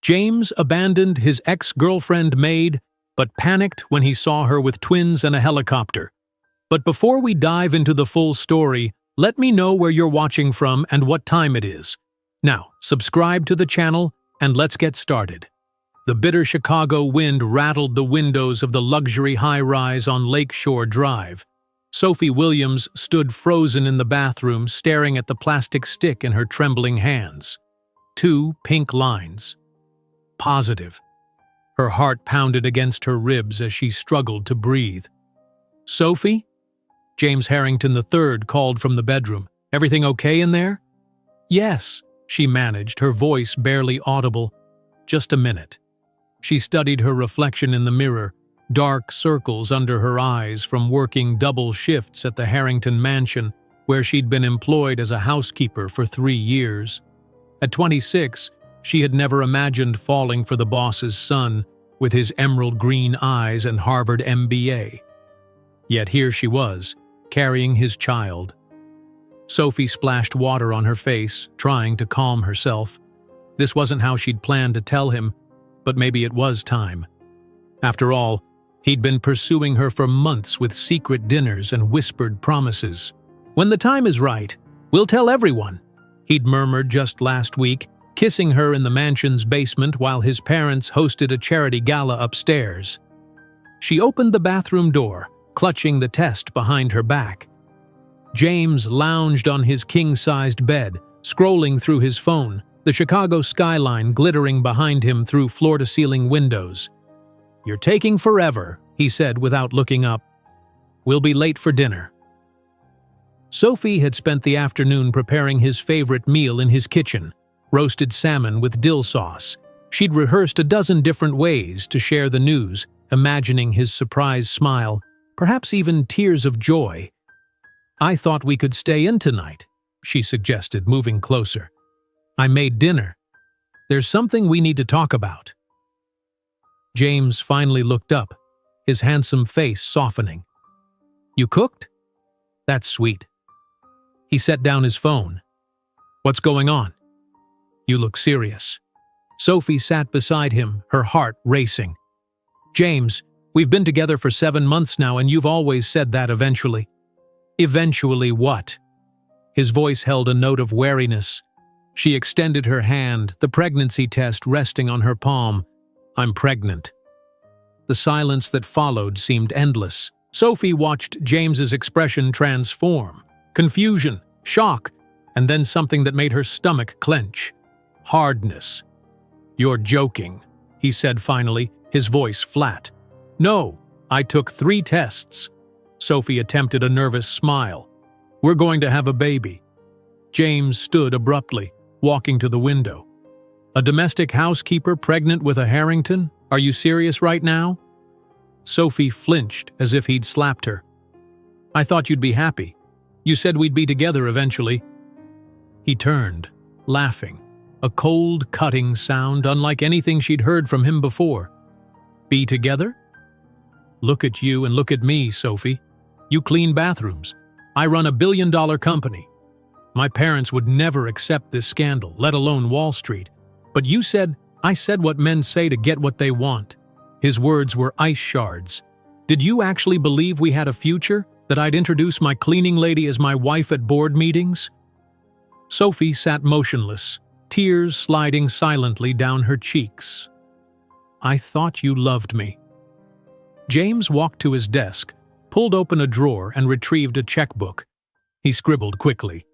James abandoned his ex-girlfriend Maid, but panicked when he saw her with twins and a helicopter. But before we dive into the full story, let me know where you're watching from and what time it is. Now, subscribe to the channel and let's get started. The bitter Chicago wind rattled the windows of the luxury high-rise on Lakeshore Drive. Sophie Williams stood frozen in the bathroom, staring at the plastic stick in her trembling hands. 2 pink lines. Positive. Her heart pounded against her ribs as she struggled to breathe. "Sophie?" James Harrington III called from the bedroom. "Everything okay in there?" "Yes," she managed, her voice barely audible. "Just a minute." She studied her reflection in the mirror, dark circles under her eyes from working double shifts at the Harrington mansion, where she'd been employed as a housekeeper for 3 years. At 26, she had never imagined falling for the boss's son, with his emerald green eyes and Harvard MBA. Yet here she was, carrying his child. Sophie splashed water on her face, trying to calm herself. This wasn't how she'd planned to tell him, but maybe it was time. After all, he'd been pursuing her for months with secret dinners and whispered promises. "When the time is right, we'll tell everyone," he'd murmured just last week, kissing her in the mansion's basement while his parents hosted a charity gala upstairs. She opened the bathroom door, clutching the test behind her back. James lounged on his king-sized bed, scrolling through his phone, the Chicago skyline glittering behind him through floor-to-ceiling windows. "You're taking forever," he said without looking up. "We'll be late for dinner." Sophie had spent the afternoon preparing his favorite meal in his kitchen, roasted salmon with dill sauce. She'd rehearsed a dozen different ways to share the news, imagining his surprised smile, perhaps even tears of joy. "I thought we could stay in tonight," she suggested, moving closer. "I made dinner. There's something we need to talk about." James finally looked up, his handsome face softening. "You cooked? That's sweet." He set down his phone. "What's going on? You look serious." Sophie sat beside him, her heart racing. "James, we've been together for 7 months now, and you've always said that eventually." "Eventually what?" His voice held a note of wariness. She extended her hand, the pregnancy test resting on her palm. "I'm pregnant." The silence that followed seemed endless. Sophie watched James's expression transform. Confusion, shock, and then something that made her stomach clench. Hardness. "You're joking," he said finally, his voice flat. "No, I took 3 tests." Sophie attempted a nervous smile. "We're going to have a baby." James stood abruptly, walking to the window. "A domestic housekeeper pregnant with a Harrington? Are you serious right now?" Sophie flinched as if he'd slapped her. "I thought you'd be happy. You said we'd be together eventually." He turned, laughing, a cold, cutting sound unlike anything she'd heard from him before. "Be together? Look at you and look at me, Sophie. You clean bathrooms. I run a billion-dollar company. My parents would never accept this scandal, let alone Wall Street. But you said, I said what men say to get what they want." His words were ice shards. "Did you actually believe we had a future? That I'd introduce my cleaning lady as my wife at board meetings?" Sophie sat motionless, tears sliding silently down her cheeks. "I thought you loved me." James walked to his desk, pulled open a drawer and retrieved a checkbook. He scribbled quickly.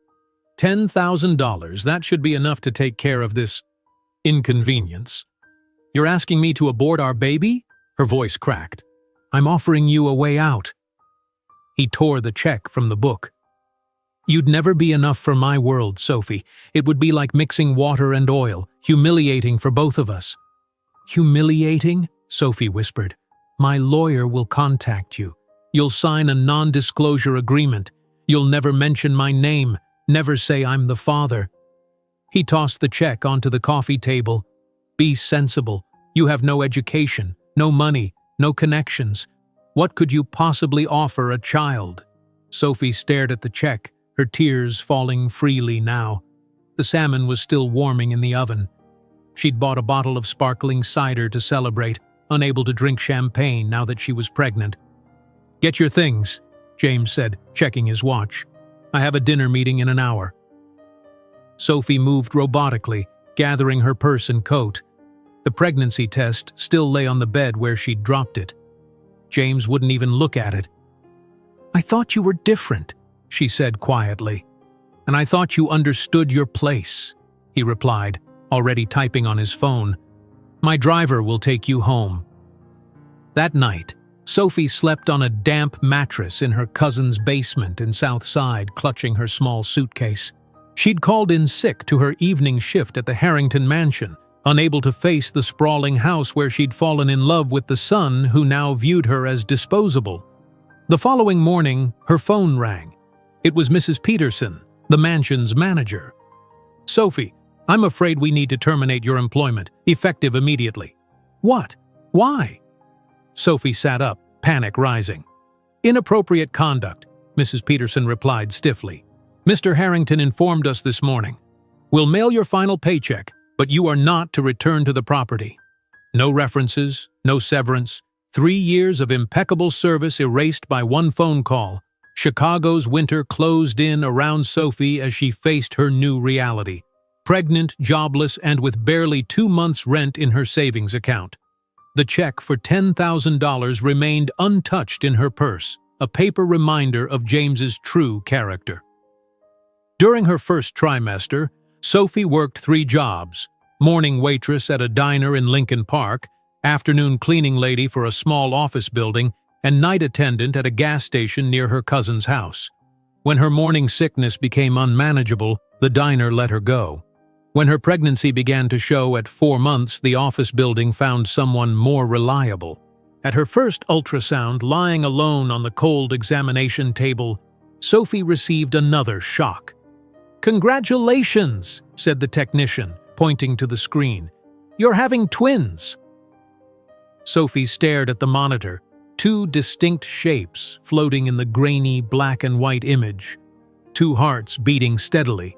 $10,000, that should be enough to take care of this inconvenience. "You're asking me to abort our baby?" Her voice cracked. "I'm offering you a way out." He tore the check from the book. "You'd never be enough for my world, Sophie. It would be like mixing water and oil, humiliating for both of us." "Humiliating?" Sophie whispered. "My lawyer will contact you. You'll sign a non-disclosure agreement. You'll never mention my name, never say I'm the father." He tossed the check onto the coffee table. "Be sensible. You have no education, no money, no connections. What could you possibly offer a child?" Sophie stared at the check, her tears falling freely now. The salmon was still warming in the oven. She'd bought a bottle of sparkling cider to celebrate, unable to drink champagne now that she was pregnant. "Get your things," James said, checking his watch. "I have a dinner meeting in an hour." Sophie moved robotically, gathering her purse and coat. The pregnancy test still lay on the bed where she'd dropped it. James wouldn't even look at it. "I thought you were different," she said quietly. "And I thought you understood your place," he replied, already typing on his phone. "My driver will take you home." That night, Sophie slept on a damp mattress in her cousin's basement in South Side, clutching her small suitcase. She'd called in sick to her evening shift at the Harrington mansion, unable to face the sprawling house where she'd fallen in love with the son who now viewed her as disposable. The following morning, her phone rang. It was Mrs. Peterson, the mansion's manager. "Sophie, I'm afraid we need to terminate your employment, effective immediately." "What? Why?" Sophie sat up, panic rising. "Inappropriate conduct," Mrs. Peterson replied stiffly. "Mr. Harrington informed us this morning. We'll mail your final paycheck, but you are not to return to the property. No references, no severance, 3 years of impeccable service erased by one phone call. Chicago's winter closed in around Sophie as she faced her new reality. Pregnant, jobless, and with barely 2 months' rent in her savings account. The check for $10,000 remained untouched in her purse, a paper reminder of James's true character. During her first trimester, Sophie worked 3 jobs: morning waitress at a diner in Lincoln Park, afternoon cleaning lady for a small office building, and night attendant at a gas station near her cousin's house. When her morning sickness became unmanageable, the diner let her go. When her pregnancy began to show at 4 months, the office building found someone more reliable. At her first ultrasound, lying alone on the cold examination table, Sophie received another shock. "Congratulations," said the technician, pointing to the screen. "You're having twins." Sophie stared at the monitor, 2 distinct shapes floating in the grainy black and white image, 2 hearts beating steadily.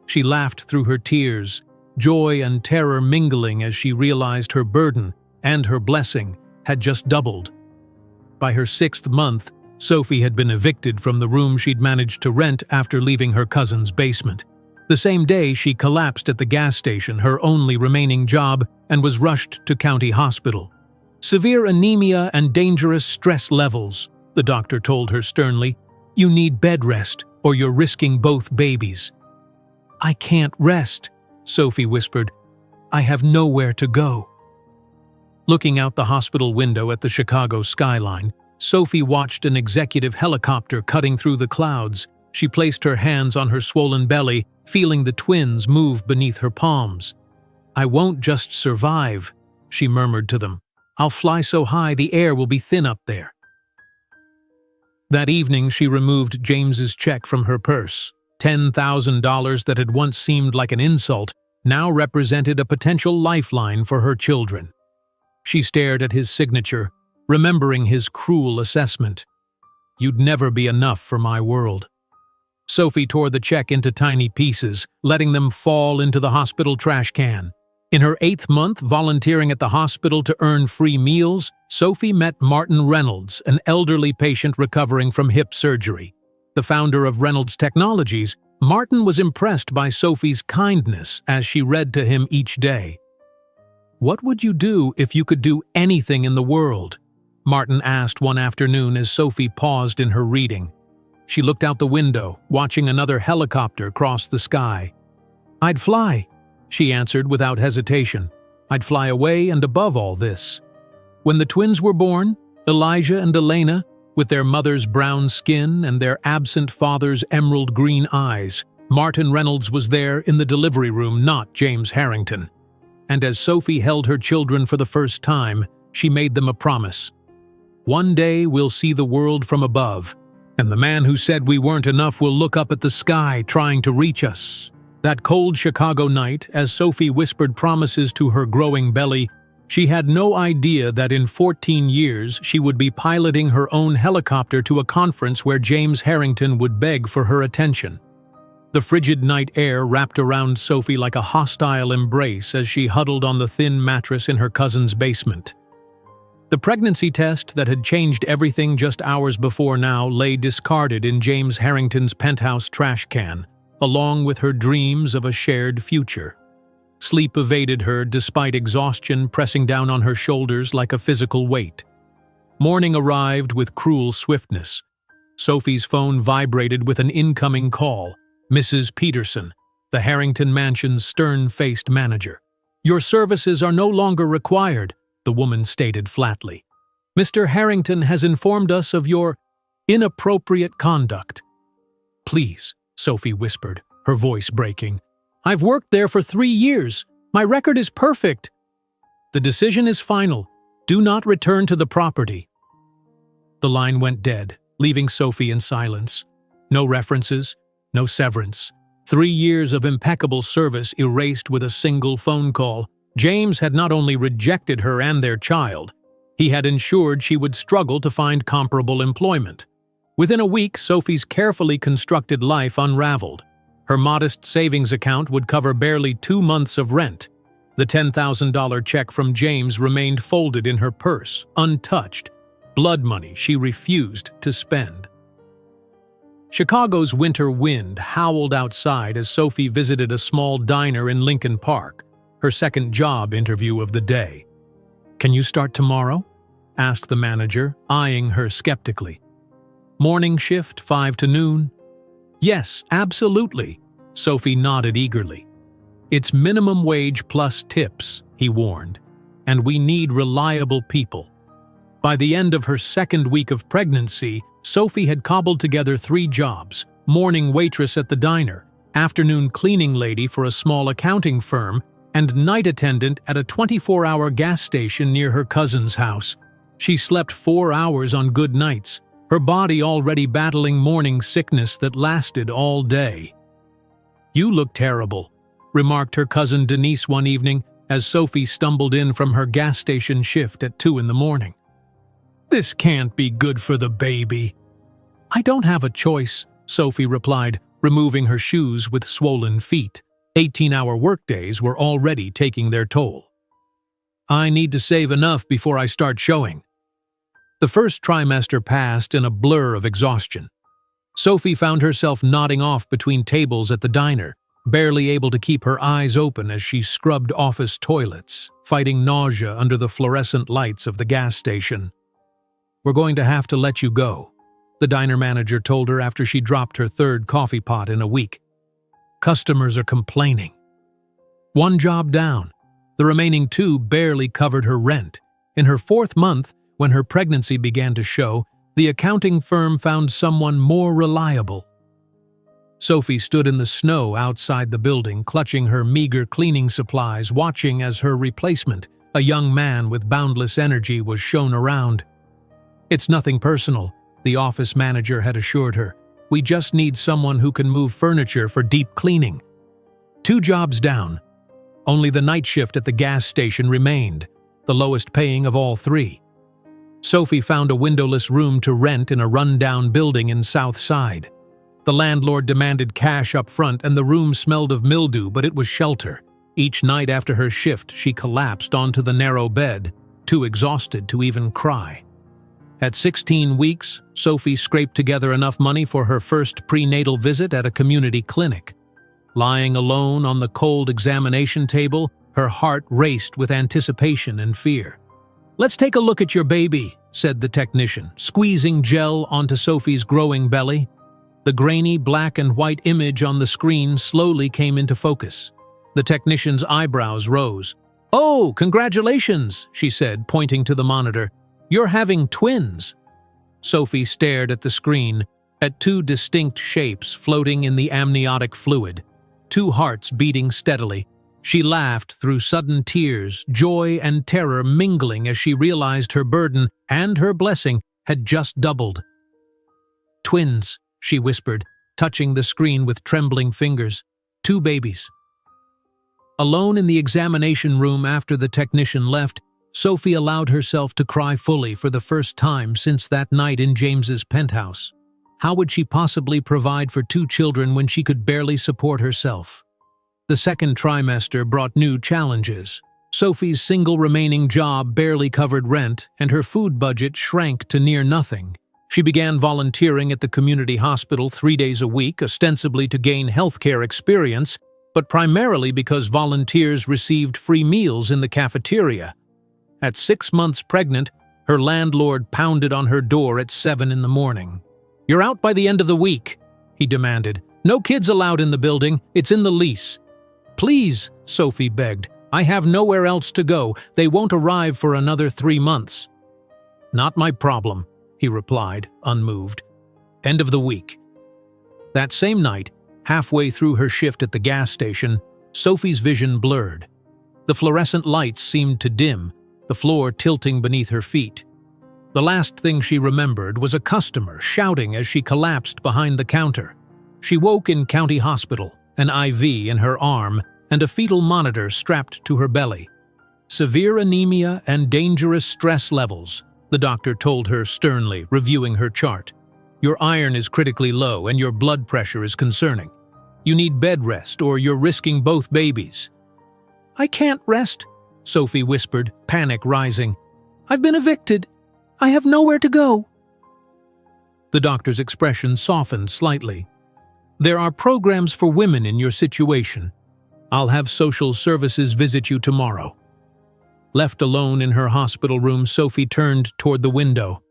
She laughed through her tears, joy and terror mingling as she realized her burden and her blessing had just doubled. By her 6th month, Sophie had been evicted from the room she'd managed to rent after leaving her cousin's basement. The same day, she collapsed at the gas station, her only remaining job, and was rushed to county hospital. "Severe anemia and dangerous stress levels," the doctor told her sternly. "You need bed rest, or you're risking both babies." "I can't rest," Sophie whispered. "I have nowhere to go." Looking out the hospital window at the Chicago skyline, Sophie watched an executive helicopter cutting through the clouds. She placed her hands on her swollen belly, feeling the twins move beneath her palms. "I won't just survive," she murmured to them. "I'll fly so high the air will be thin up there." That evening, she removed James's check from her purse. $10,000 that had once seemed like an insult now represented a potential lifeline for her children. She stared at his signature, remembering his cruel assessment. "You'd never be enough for my world." Sophie tore the check into tiny pieces, letting them fall into the hospital trash can. In her 8th month volunteering at the hospital to earn free meals, Sophie met Martin Reynolds, an elderly patient recovering from hip surgery. The founder of Reynolds Technologies, Martin was impressed by Sophie's kindness as she read to him each day. "What would you do if you could do anything in the world?" Martin asked one afternoon as Sophie paused in her reading. She looked out the window, watching another helicopter cross the sky. "I'd fly," she answered without hesitation. "I'd fly away and above all this." When the twins were born, Elijah and Elena, with their mother's brown skin and their absent father's emerald green eyes, Martin Reynolds was there in the delivery room, not James Harrington. And as Sophie held her children for the first time, she made them a promise. "One day we'll see the world from above, and the man who said we weren't enough will look up at the sky trying to reach us." That cold Chicago night, as Sophie whispered promises to her growing belly, she had no idea that in 14 years she would be piloting her own helicopter to a conference where James Harrington would beg for her attention. The frigid night air wrapped around Sophie like a hostile embrace as she huddled on the thin mattress in her cousin's basement. The pregnancy test that had changed everything just hours before now lay discarded in James Harrington's penthouse trash can, along with her dreams of a shared future. Sleep evaded her despite exhaustion pressing down on her shoulders like a physical weight. Morning arrived with cruel swiftness. Sophie's phone vibrated with an incoming call. Mrs. Peterson, the Harrington Mansion's stern-faced manager. "Your services are no longer required," the woman stated flatly. "Mr. Harrington has informed us of your inappropriate conduct." "Please," Sophie whispered, her voice breaking. "I've worked there for 3 years. My record is perfect." "The decision is final. Do not return to the property." The line went dead, leaving Sophie in silence. No references, no severance. 3 years of impeccable service erased with a single phone call. James had not only rejected her and their child, he had ensured she would struggle to find comparable employment. Within a week, Sophie's carefully constructed life unraveled. Her modest savings account would cover barely 2 months of rent. The $10,000 check from James remained folded in her purse, untouched, blood money she refused to spend. Chicago's winter wind howled outside as Sophie visited a small diner in Lincoln Park, her second job interview of the day. "Can you start tomorrow?" asked the manager, eyeing her skeptically. "Morning shift, 5 to noon?" "Yes, absolutely," Sophie nodded eagerly. "It's minimum wage plus tips," he warned, "and we need reliable people." By the end of her second week of pregnancy, Sophie had cobbled together 3 jobs: morning waitress at the diner, afternoon cleaning lady for a small accounting firm, and night attendant at a 24-hour gas station near her cousin's house. She slept 4 hours on good nights, her body already battling morning sickness that lasted all day. "You look terrible," remarked her cousin Denise one evening as Sophie stumbled in from her gas station shift at 2 in the morning. "This can't be good for the baby." "I don't have a choice," Sophie replied, removing her shoes with swollen feet. 18-hour workdays were already taking their toll. "I need to save enough before I start showing." The first trimester passed in a blur of exhaustion. Sophie found herself nodding off between tables at the diner, barely able to keep her eyes open as she scrubbed office toilets, fighting nausea under the fluorescent lights of the gas station. "We're going to have to let you go," the diner manager told her after she dropped her 3rd coffee pot in a week. "Customers are complaining." 1 job down. The remaining 2 barely covered her rent. In her 4th month, when her pregnancy began to show, the accounting firm found someone more reliable. Sophie stood in the snow outside the building, clutching her meager cleaning supplies, watching as her replacement, a young man with boundless energy, was shown around. "It's nothing personal," the office manager had assured her. "We just need someone who can move furniture for deep cleaning." 2 jobs down. Only the night shift at the gas station remained, the lowest paying of all 3. Sophie found a windowless room to rent in a run-down building in South Side. The landlord demanded cash up front and the room smelled of mildew, but it was shelter. Each night after her shift, she collapsed onto the narrow bed, too exhausted to even cry. At 16 weeks, Sophie scraped together enough money for her first prenatal visit at a community clinic. Lying alone on the cold examination table, her heart raced with anticipation and fear. "Let's take a look at your baby," said the technician, squeezing gel onto Sophie's growing belly. The grainy black and white image on the screen slowly came into focus. The technician's eyebrows rose. "Oh, congratulations," she said, pointing to the monitor. "You're having twins." Sophie stared at the screen, at 2 distinct shapes floating in the amniotic fluid, 2 hearts beating steadily. She laughed through sudden tears, joy and terror mingling as she realized her burden and her blessing had just doubled. "Twins," she whispered, touching the screen with trembling fingers. 2 babies. Alone in the examination room after the technician left, Sophie allowed herself to cry fully for the first time since that night in James's penthouse. How would she possibly provide for 2 children when she could barely support herself? The second trimester brought new challenges. Sophie's single remaining job barely covered rent, and her food budget shrank to near nothing. She began volunteering at the community hospital 3 days a week, ostensibly to gain healthcare experience, but primarily because volunteers received free meals in the cafeteria. At 6 months pregnant, her landlord pounded on her door at 7 in the morning. "You're out by the end of the week," he demanded. "No kids allowed in the building, it's in the lease." "Please," Sophie begged, "I have nowhere else to go. They won't arrive for another 3 months." "Not my problem," he replied, unmoved. End of the week. That same night, halfway through her shift at the gas station, Sophie's vision blurred. The fluorescent lights seemed to dim, the floor tilting beneath her feet. The last thing she remembered was a customer shouting as she collapsed behind the counter. She woke in County Hospital, an IV in her arm, and a fetal monitor strapped to her belly. "Severe anemia and dangerous stress levels," the doctor told her sternly, reviewing her chart. "Your iron is critically low and your blood pressure is concerning. You need bed rest or you're risking both babies." "I can't rest," Sophie whispered, panic rising. "I've been evicted. I have nowhere to go." The doctor's expression softened slightly. "There are programs for women in your situation. I'll have social services visit you tomorrow." Left alone in her hospital room, Sophie turned toward the window.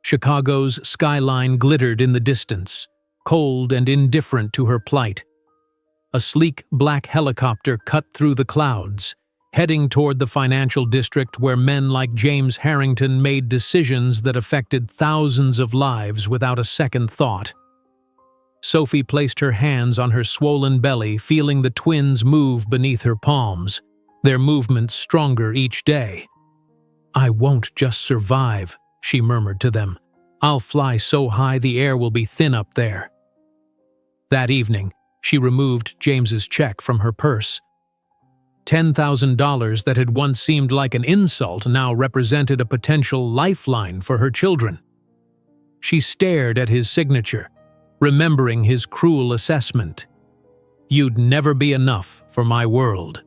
Chicago's skyline glittered in the distance, cold and indifferent to her plight. A sleek black helicopter cut through the clouds, heading toward the financial district where men like James Harrington made decisions that affected thousands of lives without a second thought. Sophie placed her hands on her swollen belly, feeling the twins move beneath her palms, their movements stronger each day. "I won't just survive," she murmured to them. "I'll fly so high the air will be thin up there." That evening, she removed James's check from her purse. $10,000 that had once seemed like an insult now represented a potential lifeline for her children. She stared at his signature, remembering his cruel assessment. "You'd never be enough for my world."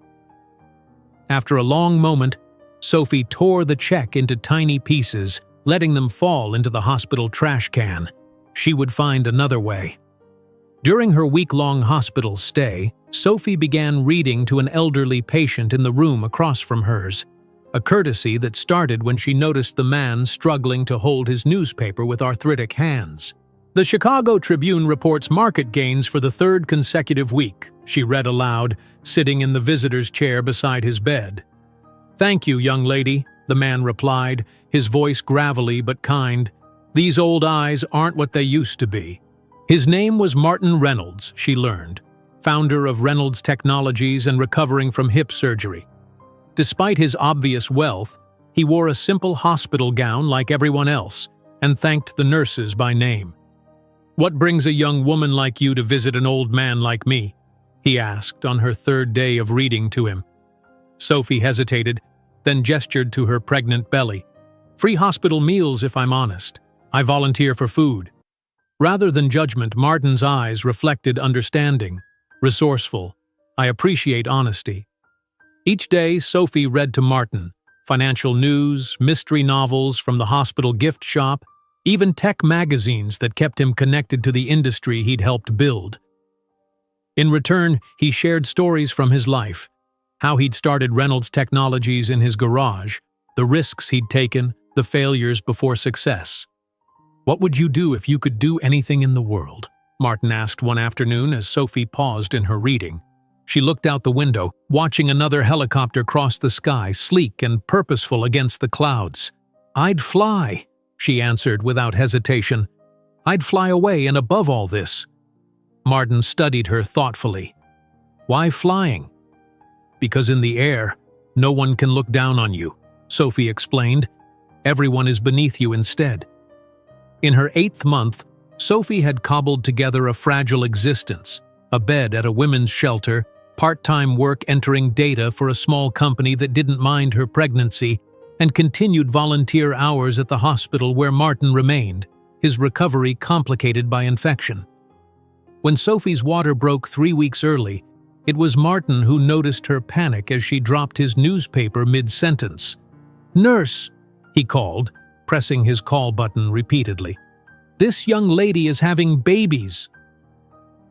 After a long moment, Sophie tore the check into tiny pieces, letting them fall into the hospital trash can. She would find another way. During her week-long hospital stay, Sophie began reading to an elderly patient in the room across from hers, a courtesy that started when she noticed the man struggling to hold his newspaper with arthritic hands. "The Chicago Tribune reports market gains for the 3rd consecutive week," she read aloud, sitting in the visitor's chair beside his bed. "Thank you, young lady," the man replied, his voice gravelly but kind. "These old eyes aren't what they used to be." His name was Martin Reynolds, she learned, founder of Reynolds Technologies and recovering from hip surgery. Despite his obvious wealth, he wore a simple hospital gown like everyone else and thanked the nurses by name. "What brings a young woman like you to visit an old man like me?" he asked on her 3rd day of reading to him. Sophie hesitated, then gestured to her pregnant belly. "Free hospital meals if I'm honest. I volunteer for food." Rather than judgment, Martin's eyes reflected understanding, resourceful. "I appreciate honesty." Each day, Sophie read to Martin, financial news, mystery novels from the hospital gift shop, even tech magazines that kept him connected to the industry he'd helped build. In return, he shared stories from his life, how he'd started Reynolds Technologies in his garage, the risks he'd taken, the failures before success. "What would you do if you could do anything in the world?" Martin asked one afternoon as Sophie paused in her reading. She looked out the window, watching another helicopter cross the sky, sleek and purposeful against the clouds. "I'd fly," she answered without hesitation. "I'd fly away and above all this." Martin studied her thoughtfully. "Why flying?" "Because in the air, no one can look down on you," Sophie explained. "Everyone is beneath you instead." In her 8th month, Sophie had cobbled together a fragile existence, a bed at a women's shelter, part-time work entering data for a small company that didn't mind her pregnancy, and continued volunteer hours at the hospital where Martin remained. his recovery complicated by infection. When Sophie's water broke 3 weeks early, it was Martin who noticed her panic as she dropped his newspaper mid-sentence. "Nurse," he called, pressing his call button repeatedly. "This young lady is having babies."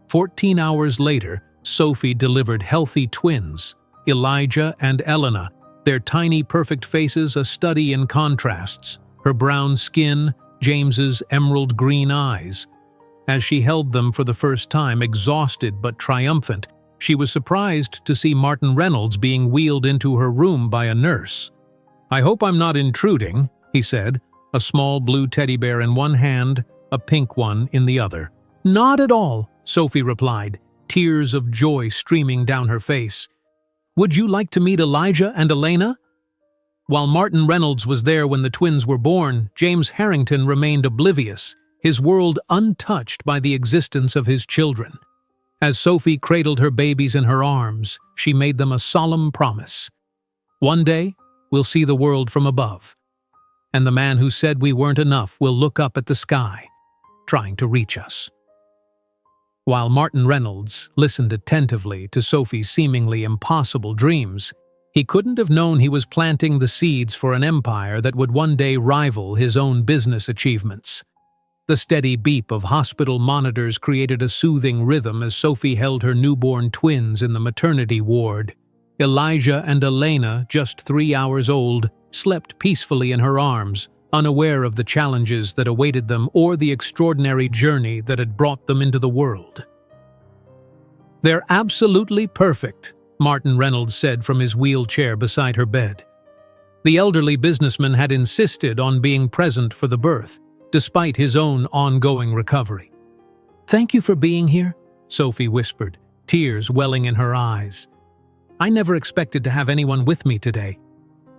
14 hours later, Sophie delivered healthy twins, Elijah and Elena, their tiny perfect faces a study in contrasts, her brown skin, James's emerald green eyes. As she held them for the first time, exhausted but triumphant, she was surprised to see Martin Reynolds being wheeled into her room by a nurse. "I hope I'm not intruding," he said, a small blue teddy bear in one hand, a pink one in the other. "Not at all," Sophie replied, tears of joy streaming down her face. "Would you like to meet Elijah and Elena?" While Martin Reynolds was there when the twins were born, James Harrington remained oblivious, his world untouched by the existence of his children. As Sophie cradled her babies in her arms, she made them a solemn promise. "One day, we'll see the world from above, and the man who said we weren't enough will look up at the sky, trying to reach us." While Martin Reynolds listened attentively to Sophie's seemingly impossible dreams, he couldn't have known he was planting the seeds for an empire that would one day rival his own business achievements. The steady beep of hospital monitors created a soothing rhythm as Sophie held her newborn twins in the maternity ward. Elijah and Elena, just 3 hours old, slept peacefully in her arms, unaware of the challenges that awaited them or the extraordinary journey that had brought them into the world. "They're absolutely perfect," Martin Reynolds said from his wheelchair beside her bed. The elderly businessman had insisted on being present for the birth, despite his own ongoing recovery. "Thank you for being here," Sophie whispered, tears welling in her eyes. "I never expected to have anyone with me today."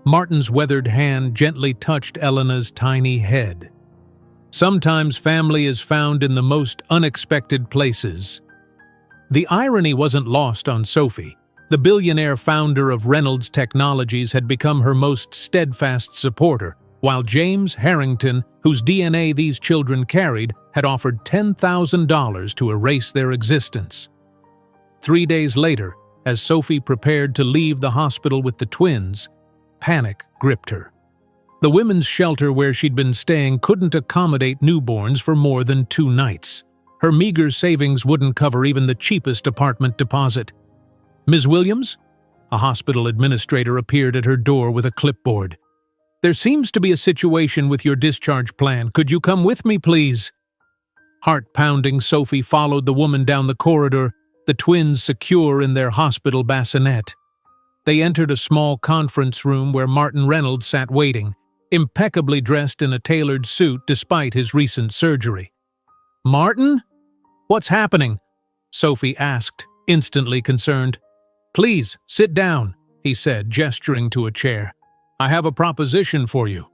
Martin's weathered hand gently touched Elena's tiny head. "Sometimes family is found in the most unexpected places." The irony wasn't lost on Sophie. The billionaire founder of Reynolds Technologies had become her most steadfast supporter, while James Harrington, whose DNA these children carried, had offered $10,000 to erase their existence. 3 days later, as Sophie prepared to leave the hospital with the twins, panic gripped her. The women's shelter where she'd been staying couldn't accommodate newborns for more than 2 nights. Her meager savings wouldn't cover even the cheapest apartment deposit. "Ms. Williams?" A hospital administrator appeared at her door with a clipboard. "There seems to be a situation with your discharge plan. Could you come with me, please?" Heart-pounding, Sophie followed the woman down the corridor, the twins secure in their hospital bassinet. They entered a small conference room where Martin Reynolds sat waiting, impeccably dressed in a tailored suit despite his recent surgery. "Martin? What's happening?" Sophie asked, instantly concerned. "Please, sit down," he said, gesturing to a chair. "I have a proposition for you."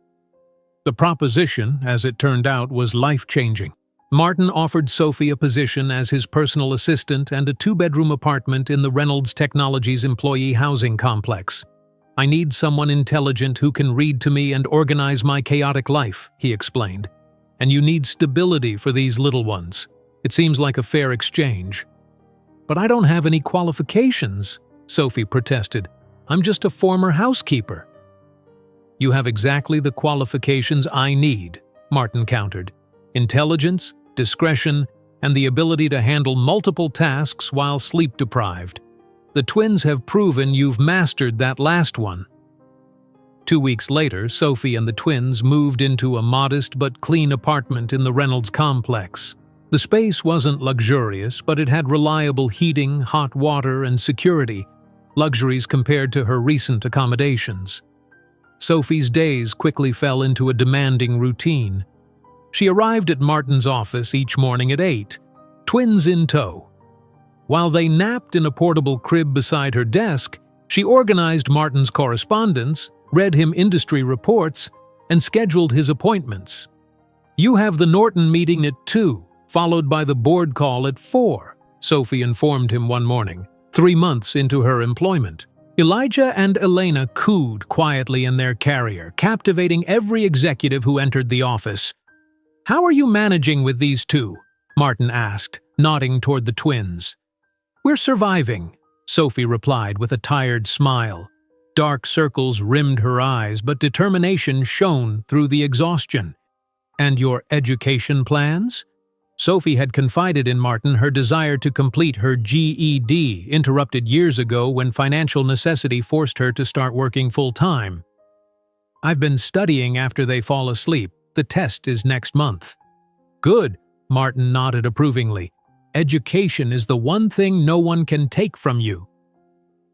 The proposition, as it turned out, was life-changing. Martin offered Sophie a position as his personal assistant and a 2-bedroom apartment in the Reynolds Technologies employee housing complex. "I need someone intelligent who can read to me and organize my chaotic life," he explained. "And you need stability for these little ones. It seems like a fair exchange." "But I don't have any qualifications," Sophie protested. "I'm just a former housekeeper." "You have exactly the qualifications I need," Martin countered. "Intelligence, discretion, and the ability to handle multiple tasks while sleep-deprived. The twins have proven you've mastered that last one." 2 weeks later, Sophie and the twins moved into a modest but clean apartment in the Reynolds complex. The space wasn't luxurious, but it had reliable heating, hot water, and security, luxuries compared to her recent accommodations. Sophie's days quickly fell into a demanding routine. She arrived at Martin's office each morning at 8, twins in tow. While they napped in a portable crib beside her desk, she organized Martin's correspondence, read him industry reports, and scheduled his appointments. "You have the Norton meeting at 2, followed by the board call at 4, Sophie informed him one morning, 3 months into her employment. Elijah and Elena cooed quietly in their carrier, captivating every executive who entered the office. "How are you managing with these two?" Martin asked, nodding toward the twins. "We're surviving," Sophie replied with a tired smile. Dark circles rimmed her eyes, but determination shone through the exhaustion. "And your education plans?" Sophie had confided in Martin her desire to complete her GED, interrupted years ago when financial necessity forced her to start working full-time. "I've been studying after they fall asleep. The test is next month." "Good," Martin nodded approvingly. "Education is the one thing no one can take from you."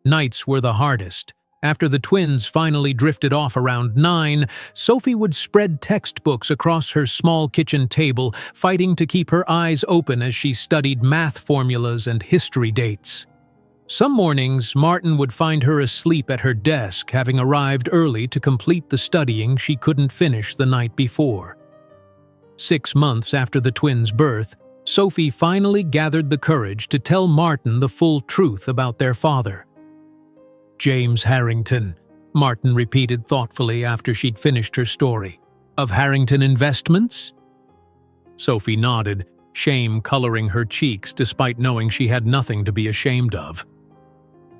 Nights were the hardest. After the twins finally drifted off around 9, Sophie would spread textbooks across her small kitchen table, fighting to keep her eyes open as she studied math formulas and history dates. Some mornings, Martin would find her asleep at her desk, having arrived early to complete the studying she couldn't finish the night before. 6 months after the twins' birth, Sophie finally gathered the courage to tell Martin the full truth about their father. "James Harrington," Martin repeated thoughtfully after she'd finished her story. "Of Harrington Investments?" Sophie nodded, shame coloring her cheeks despite knowing she had nothing to be ashamed of.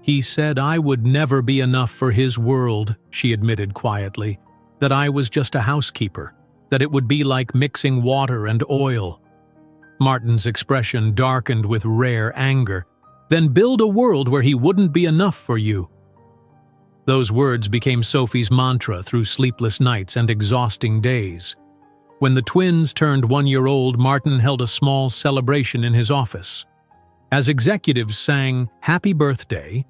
"He said I would never be enough for his world," she admitted quietly, "that I was just a housekeeper, that it would be like mixing water and oil." Martin's expression darkened with rare anger. "Then build a world where he wouldn't be enough for you." Those words became Sophie's mantra through sleepless nights and exhausting days. When the twins turned 1-year-old, Martin held a small celebration in his office. As executives sang "Happy Birthday,"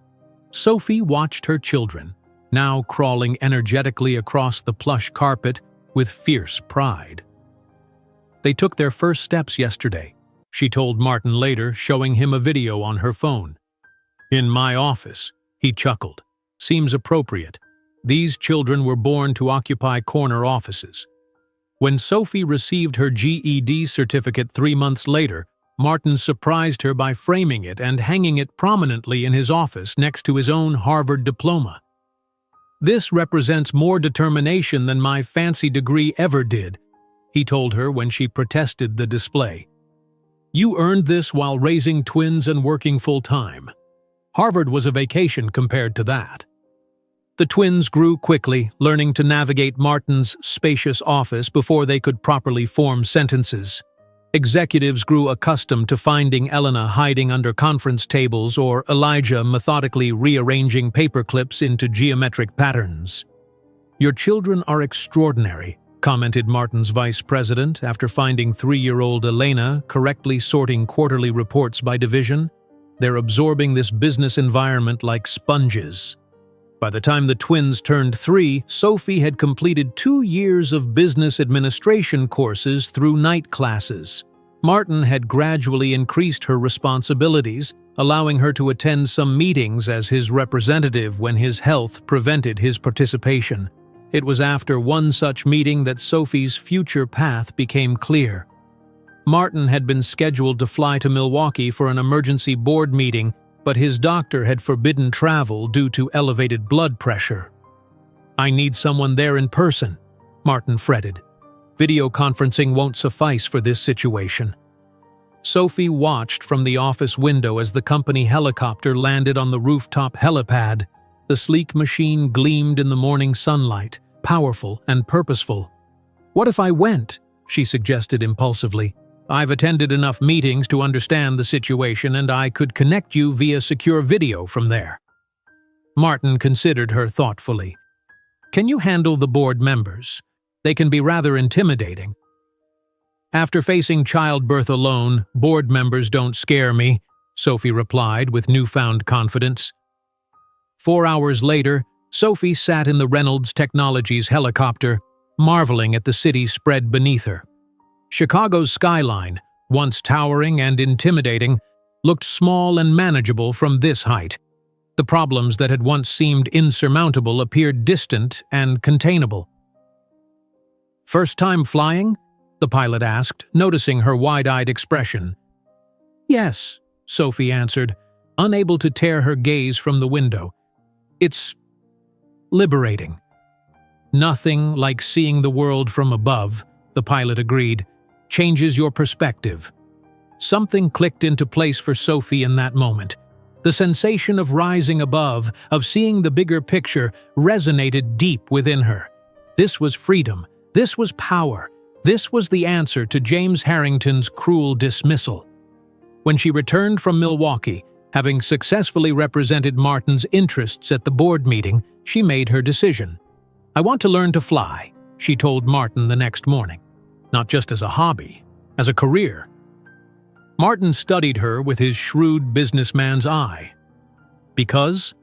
Sophie watched her children, now crawling energetically across the plush carpet with fierce pride. "They took their first steps yesterday," she told Martin later, showing him a video on her phone. "In my office," he chuckled. "Seems appropriate. These children were born to occupy corner offices." When Sophie received her GED certificate 3 months later, Martin surprised her by framing it and hanging it prominently in his office next to his own Harvard diploma. "This represents more determination than my fancy degree ever did," he told her when she protested the display. "You earned this while raising twins and working full-time. Harvard was a vacation compared to that." The twins grew quickly, learning to navigate Martin's spacious office before they could properly form sentences. Executives grew accustomed to finding Elena hiding under conference tables or Elijah methodically rearranging paperclips into geometric patterns. "Your children are extraordinary," commented Martin's vice president after finding 3-year-old Elena correctly sorting quarterly reports by division. "They're absorbing this business environment like sponges." By the time the twins turned 3, Sophie had completed 2 years of business administration courses through night classes. Martin had gradually increased her responsibilities, allowing her to attend some meetings as his representative when his health prevented his participation. It was after one such meeting that Sophie's future path became clear. Martin had been scheduled to fly to Milwaukee for an emergency board meeting, but his doctor had forbidden travel due to elevated blood pressure. "I need someone there in person," Martin fretted. "Video conferencing won't suffice for this situation." Sophie watched from the office window as the company helicopter landed on the rooftop helipad. The sleek machine gleamed in the morning sunlight, powerful and purposeful. "What if I went?" she suggested impulsively. "I've attended enough meetings to understand the situation, and I could connect you via secure video from there." Martin considered her thoughtfully. "Can you handle the board members? They can be rather intimidating." "After facing childbirth alone, board members don't scare me," Sophie replied with newfound confidence. 4 hours later, Sophie sat in the Reynolds Technologies helicopter, marveling at the city spread beneath her. Chicago's skyline, once towering and intimidating, looked small and manageable from this height. The problems that had once seemed insurmountable appeared distant and containable. "First time flying?" the pilot asked, noticing her wide-eyed expression. "Yes," Sophie answered, unable to tear her gaze from the window. "It's liberating." "Nothing like seeing the world from above," the pilot agreed. changes your perspective. Something clicked into place for Sophie in that moment. The sensation of rising above, of seeing the bigger picture, resonated deep within her. This was freedom. This was power. This was the answer to James Harrington's cruel dismissal. When she returned from Milwaukee, having successfully represented Martin's interests at the board meeting, she made her decision. "I want to learn to fly," she told Martin the next morning. Not just as a hobby, as a career. Martin studied her with his shrewd businessman's eye. Because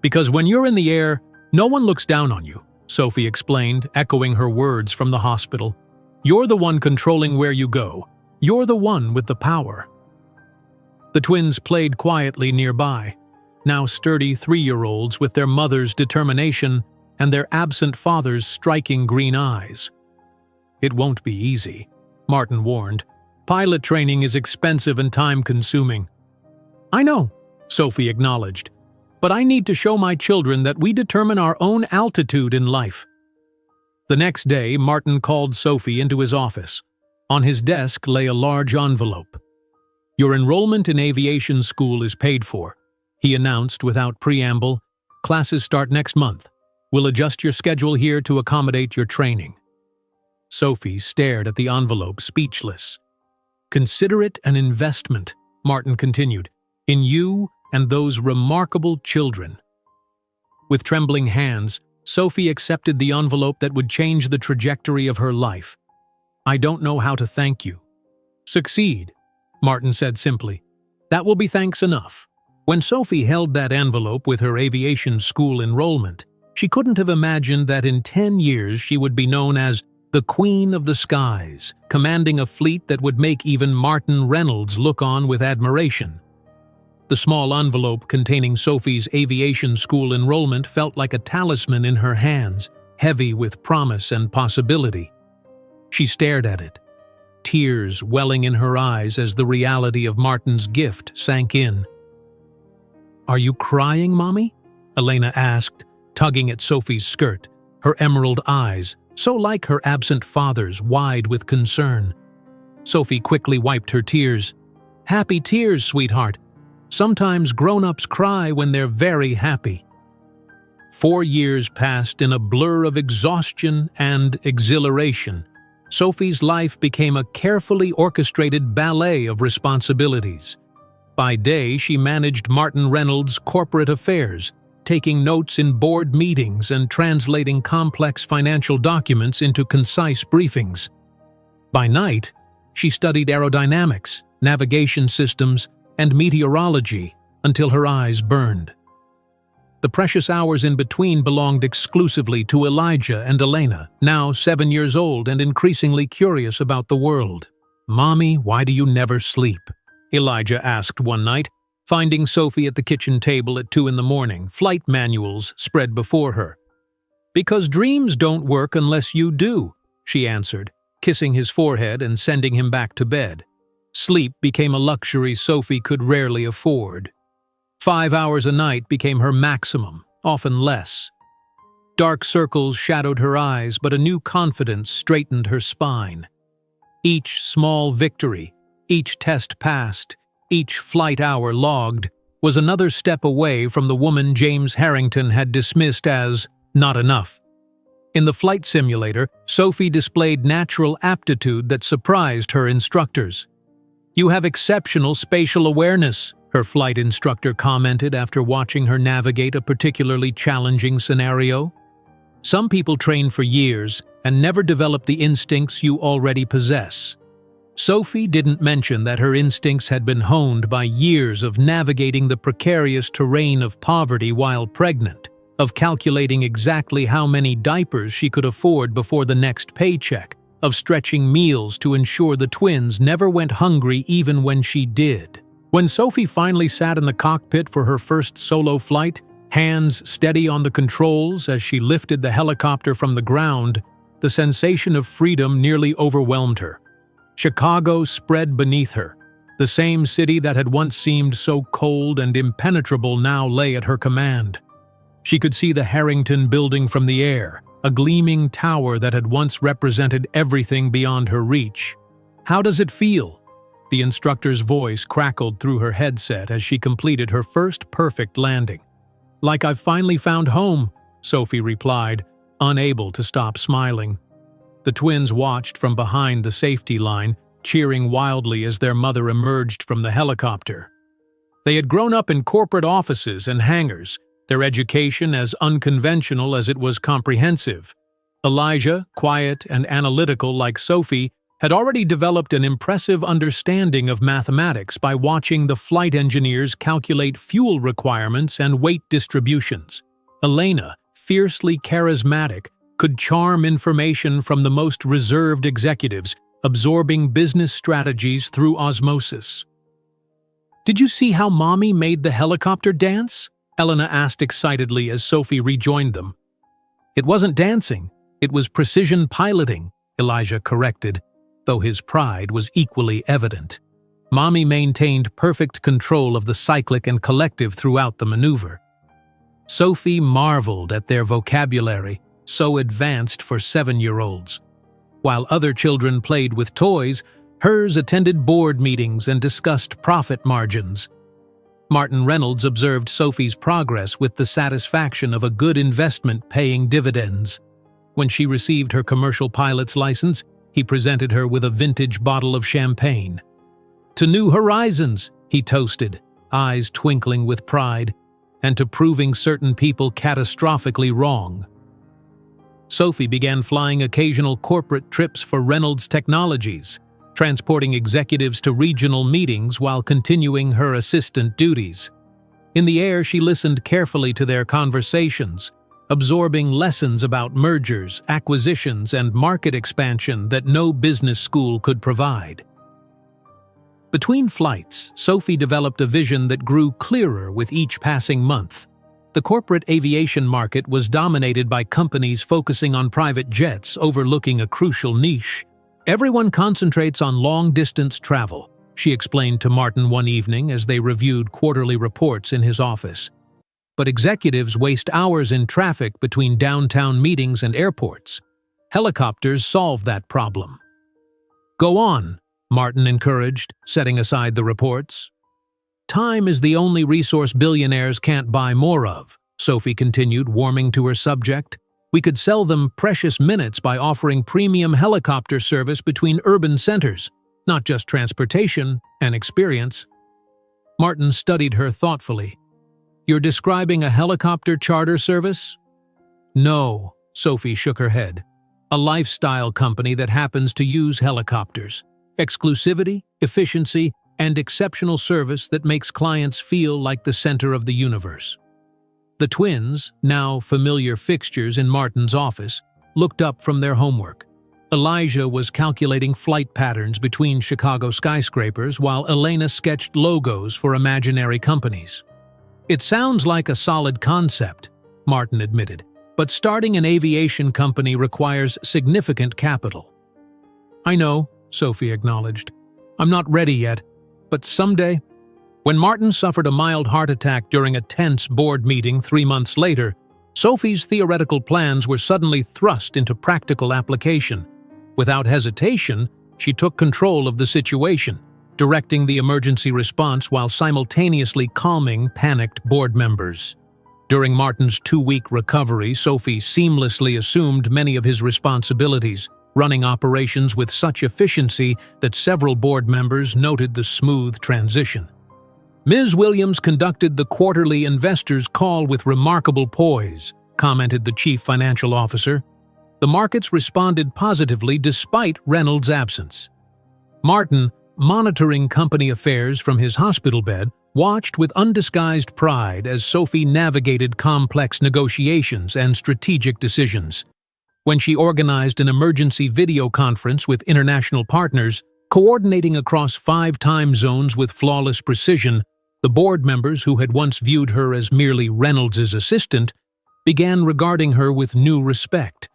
when you're in the air, no one looks down on you, Sophie explained, echoing her words from the hospital. You're the one controlling where you go. You're the one with the power. The twins played quietly nearby, now sturdy 3-year-olds with their mother's determination and their absent father's striking green eyes. "It won't be easy," Martin warned. "Pilot training is expensive and time-consuming." "I know," Sophie acknowledged, "but I need to show my children that we determine our own altitude in life." The next day, Martin called Sophie into his office. On his desk lay a large envelope. "Your enrollment in aviation school is paid for," he announced without preamble. "Classes start next month. We'll adjust your schedule here to accommodate your training." Sophie stared at the envelope, speechless. "Consider it an investment," Martin continued, "in you and those remarkable children." With trembling hands, Sophie accepted the envelope that would change the trajectory of her life. "I don't know how to thank you." "Succeed," Martin said simply. "That will be thanks enough." When Sophie held that envelope with her aviation school enrollment, she couldn't have imagined that in 10 years she would be known as the Queen of the Skies, commanding a fleet that would make even Martin Reynolds look on with admiration. The small envelope containing Sophie's aviation school enrollment felt like a talisman in her hands, heavy with promise and possibility. She stared at it, tears welling in her eyes as the reality of Martin's gift sank in. "Are you crying, Mommy?" Elena asked, tugging at Sophie's skirt, her emerald eyes, so like her absent father's, wide with concern. Sophie quickly wiped her tears. "Happy tears, sweetheart. Sometimes grown-ups cry when they're very happy." 4 years passed in a blur of exhaustion and exhilaration. Sophie's life became a carefully orchestrated ballet of responsibilities. By day, she managed Martin Reynolds' corporate affairs, taking notes in board meetings and translating complex financial documents into concise briefings. By night, she studied aerodynamics, navigation systems, and meteorology until her eyes burned. The precious hours in between belonged exclusively to Elijah and Elena, now 7 years old and increasingly curious about the world. "Mommy, why do you never sleep?" Elijah asked one night, finding Sophie at the kitchen table at 2 a.m, flight manuals spread before her. "Because dreams don't work unless you do," she answered, kissing his forehead and sending him back to bed. Sleep became a luxury Sophie could rarely afford. 5 hours a night became her maximum, often less. Dark circles shadowed her eyes, but a new confidence straightened her spine. Each small victory, each test passed, each flight hour logged, was another step away from the woman James Harrington had dismissed as not enough. In the flight simulator, Sophie displayed natural aptitude that surprised her instructors. "You have exceptional spatial awareness," her flight instructor commented after watching her navigate a particularly challenging scenario. "Some people train for years and never develop the instincts you already possess." Sophie didn't mention that her instincts had been honed by years of navigating the precarious terrain of poverty while pregnant, of calculating exactly how many diapers she could afford before the next paycheck, of stretching meals to ensure the twins never went hungry even when she did. When Sophie finally sat in the cockpit for her first solo flight, hands steady on the controls as she lifted the helicopter from the ground, the sensation of freedom nearly overwhelmed her. Chicago spread beneath her. The same city that had once seemed so cold and impenetrable now lay at her command. She could see the Harrington building from the air, a gleaming tower that had once represented everything beyond her reach. "How does it feel?" The instructor's voice crackled through her headset as she completed her first perfect landing. "Like I've finally found home," Sophie replied, unable to stop smiling. The twins watched from behind the safety line, cheering wildly as their mother emerged from the helicopter. They had grown up in corporate offices and hangars, their education as unconventional as it was comprehensive. Elijah, quiet and analytical like Sophie, had already developed an impressive understanding of mathematics by watching the flight engineers calculate fuel requirements and weight distributions. Elena, fiercely charismatic, could charm information from the most reserved executives, absorbing business strategies through osmosis. "Did you see how Mommy made the helicopter dance?" Elena asked excitedly as Sophie rejoined them. "It wasn't dancing, it was precision piloting," Elijah corrected, though his pride was equally evident. Mommy maintained perfect control of the cyclic and collective throughout the maneuver. Sophie marveled at their vocabulary, so advanced for 7-year-olds. While other children played with toys, hers attended board meetings and discussed profit margins. Martin Reynolds observed Sophie's progress with the satisfaction of a good investment paying dividends. When she received her commercial pilot's license, he presented her with a vintage bottle of champagne. "To new horizons," he toasted, eyes twinkling with pride, and to proving certain people catastrophically wrong. Sophie began flying occasional corporate trips for Reynolds Technologies, transporting executives to regional meetings while continuing her assistant duties. In the air, she listened carefully to their conversations, absorbing lessons about mergers, acquisitions, and market expansion that no business school could provide. Between flights, Sophie developed a vision that grew clearer with each passing month. The corporate aviation market was dominated by companies focusing on private jets, overlooking a crucial niche. "Everyone concentrates on long-distance travel," she explained to Martin one evening as they reviewed quarterly reports in his office. "But executives waste hours in traffic between downtown meetings and airports. Helicopters solve that problem." "Go on," Martin encouraged, setting aside the reports. "Time is the only resource billionaires can't buy more of," Sophie continued, warming to her subject. "We could sell them precious minutes by offering premium helicopter service between urban centers, not just transportation and experience." Martin studied her thoughtfully. "You're describing a helicopter charter service?" "No," Sophie shook her head. "A lifestyle company that happens to use helicopters. Exclusivity, efficiency, and exceptional service that makes clients feel like the center of the universe." The twins, now familiar fixtures in Martin's office, looked up from their homework. Elijah was calculating flight patterns between Chicago skyscrapers while Elena sketched logos for imaginary companies. "It sounds like a solid concept," Martin admitted, "but starting an aviation company requires significant capital." "I know," Sophie acknowledged. "I'm not ready yet, but someday." When Martin suffered a mild heart attack during a tense board meeting 3 months later, Sophie's theoretical plans were suddenly thrust into practical application. Without hesitation, she took control of the situation, directing the emergency response while simultaneously calming panicked board members. During Martin's 2-week recovery, Sophie seamlessly assumed many of his responsibilities, running operations with such efficiency that several board members noted the smooth transition. "Ms. Williams conducted the quarterly investors' call with remarkable poise," commented the chief financial officer. "The markets responded positively despite Reynolds' absence." Martin, monitoring company affairs from his hospital bed, watched with undisguised pride as Sophie navigated complex negotiations and strategic decisions. When she organized an emergency video conference with international partners, coordinating across 5 time zones with flawless precision, the board members who had once viewed her as merely Reynolds' assistant began regarding her with new respect.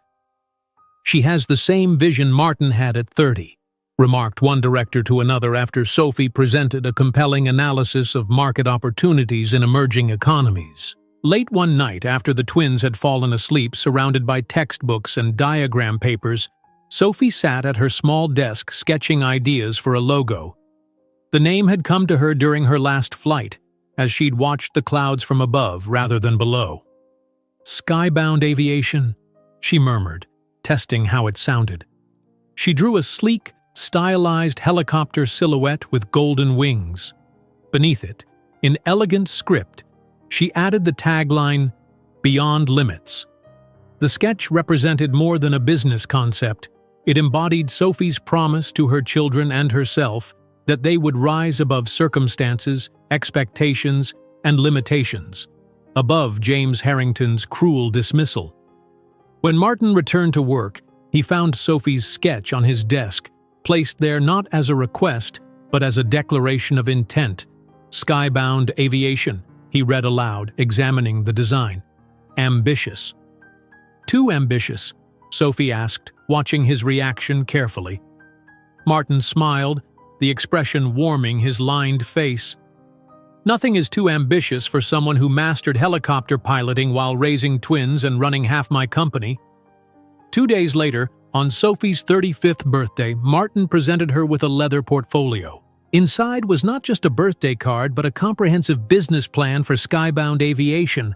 "She has the same vision Martin had at 30, remarked one director to another after Sophie presented a compelling analysis of market opportunities in emerging economies. Late one night, after the twins had fallen asleep surrounded by textbooks and diagram papers, Sophie sat at her small desk sketching ideas for a logo. The name had come to her during her last flight, as she'd watched the clouds from above rather than below. "Skybound aviation," she murmured, testing how it sounded. She drew a sleek, stylized helicopter silhouette with golden wings. Beneath it, in elegant script, she added the tagline, "Beyond Limits." The sketch represented more than a business concept. It embodied Sophie's promise to her children and herself that they would rise above circumstances, expectations, and limitations, above James Harrington's cruel dismissal. When Martin returned to work, he found Sophie's sketch on his desk, placed there not as a request, but as a declaration of intent. "Skybound aviation," he read aloud, examining the design. "Ambitious." "Too ambitious?" Sophie asked, watching his reaction carefully. Martin smiled, the expression warming his lined face. "Nothing is too ambitious for someone who mastered helicopter piloting while raising twins and running half my company." 2 days later, on Sophie's 35th birthday, Martin presented her with a leather portfolio. Inside was not just a birthday card, but a comprehensive business plan for Skybound aviation.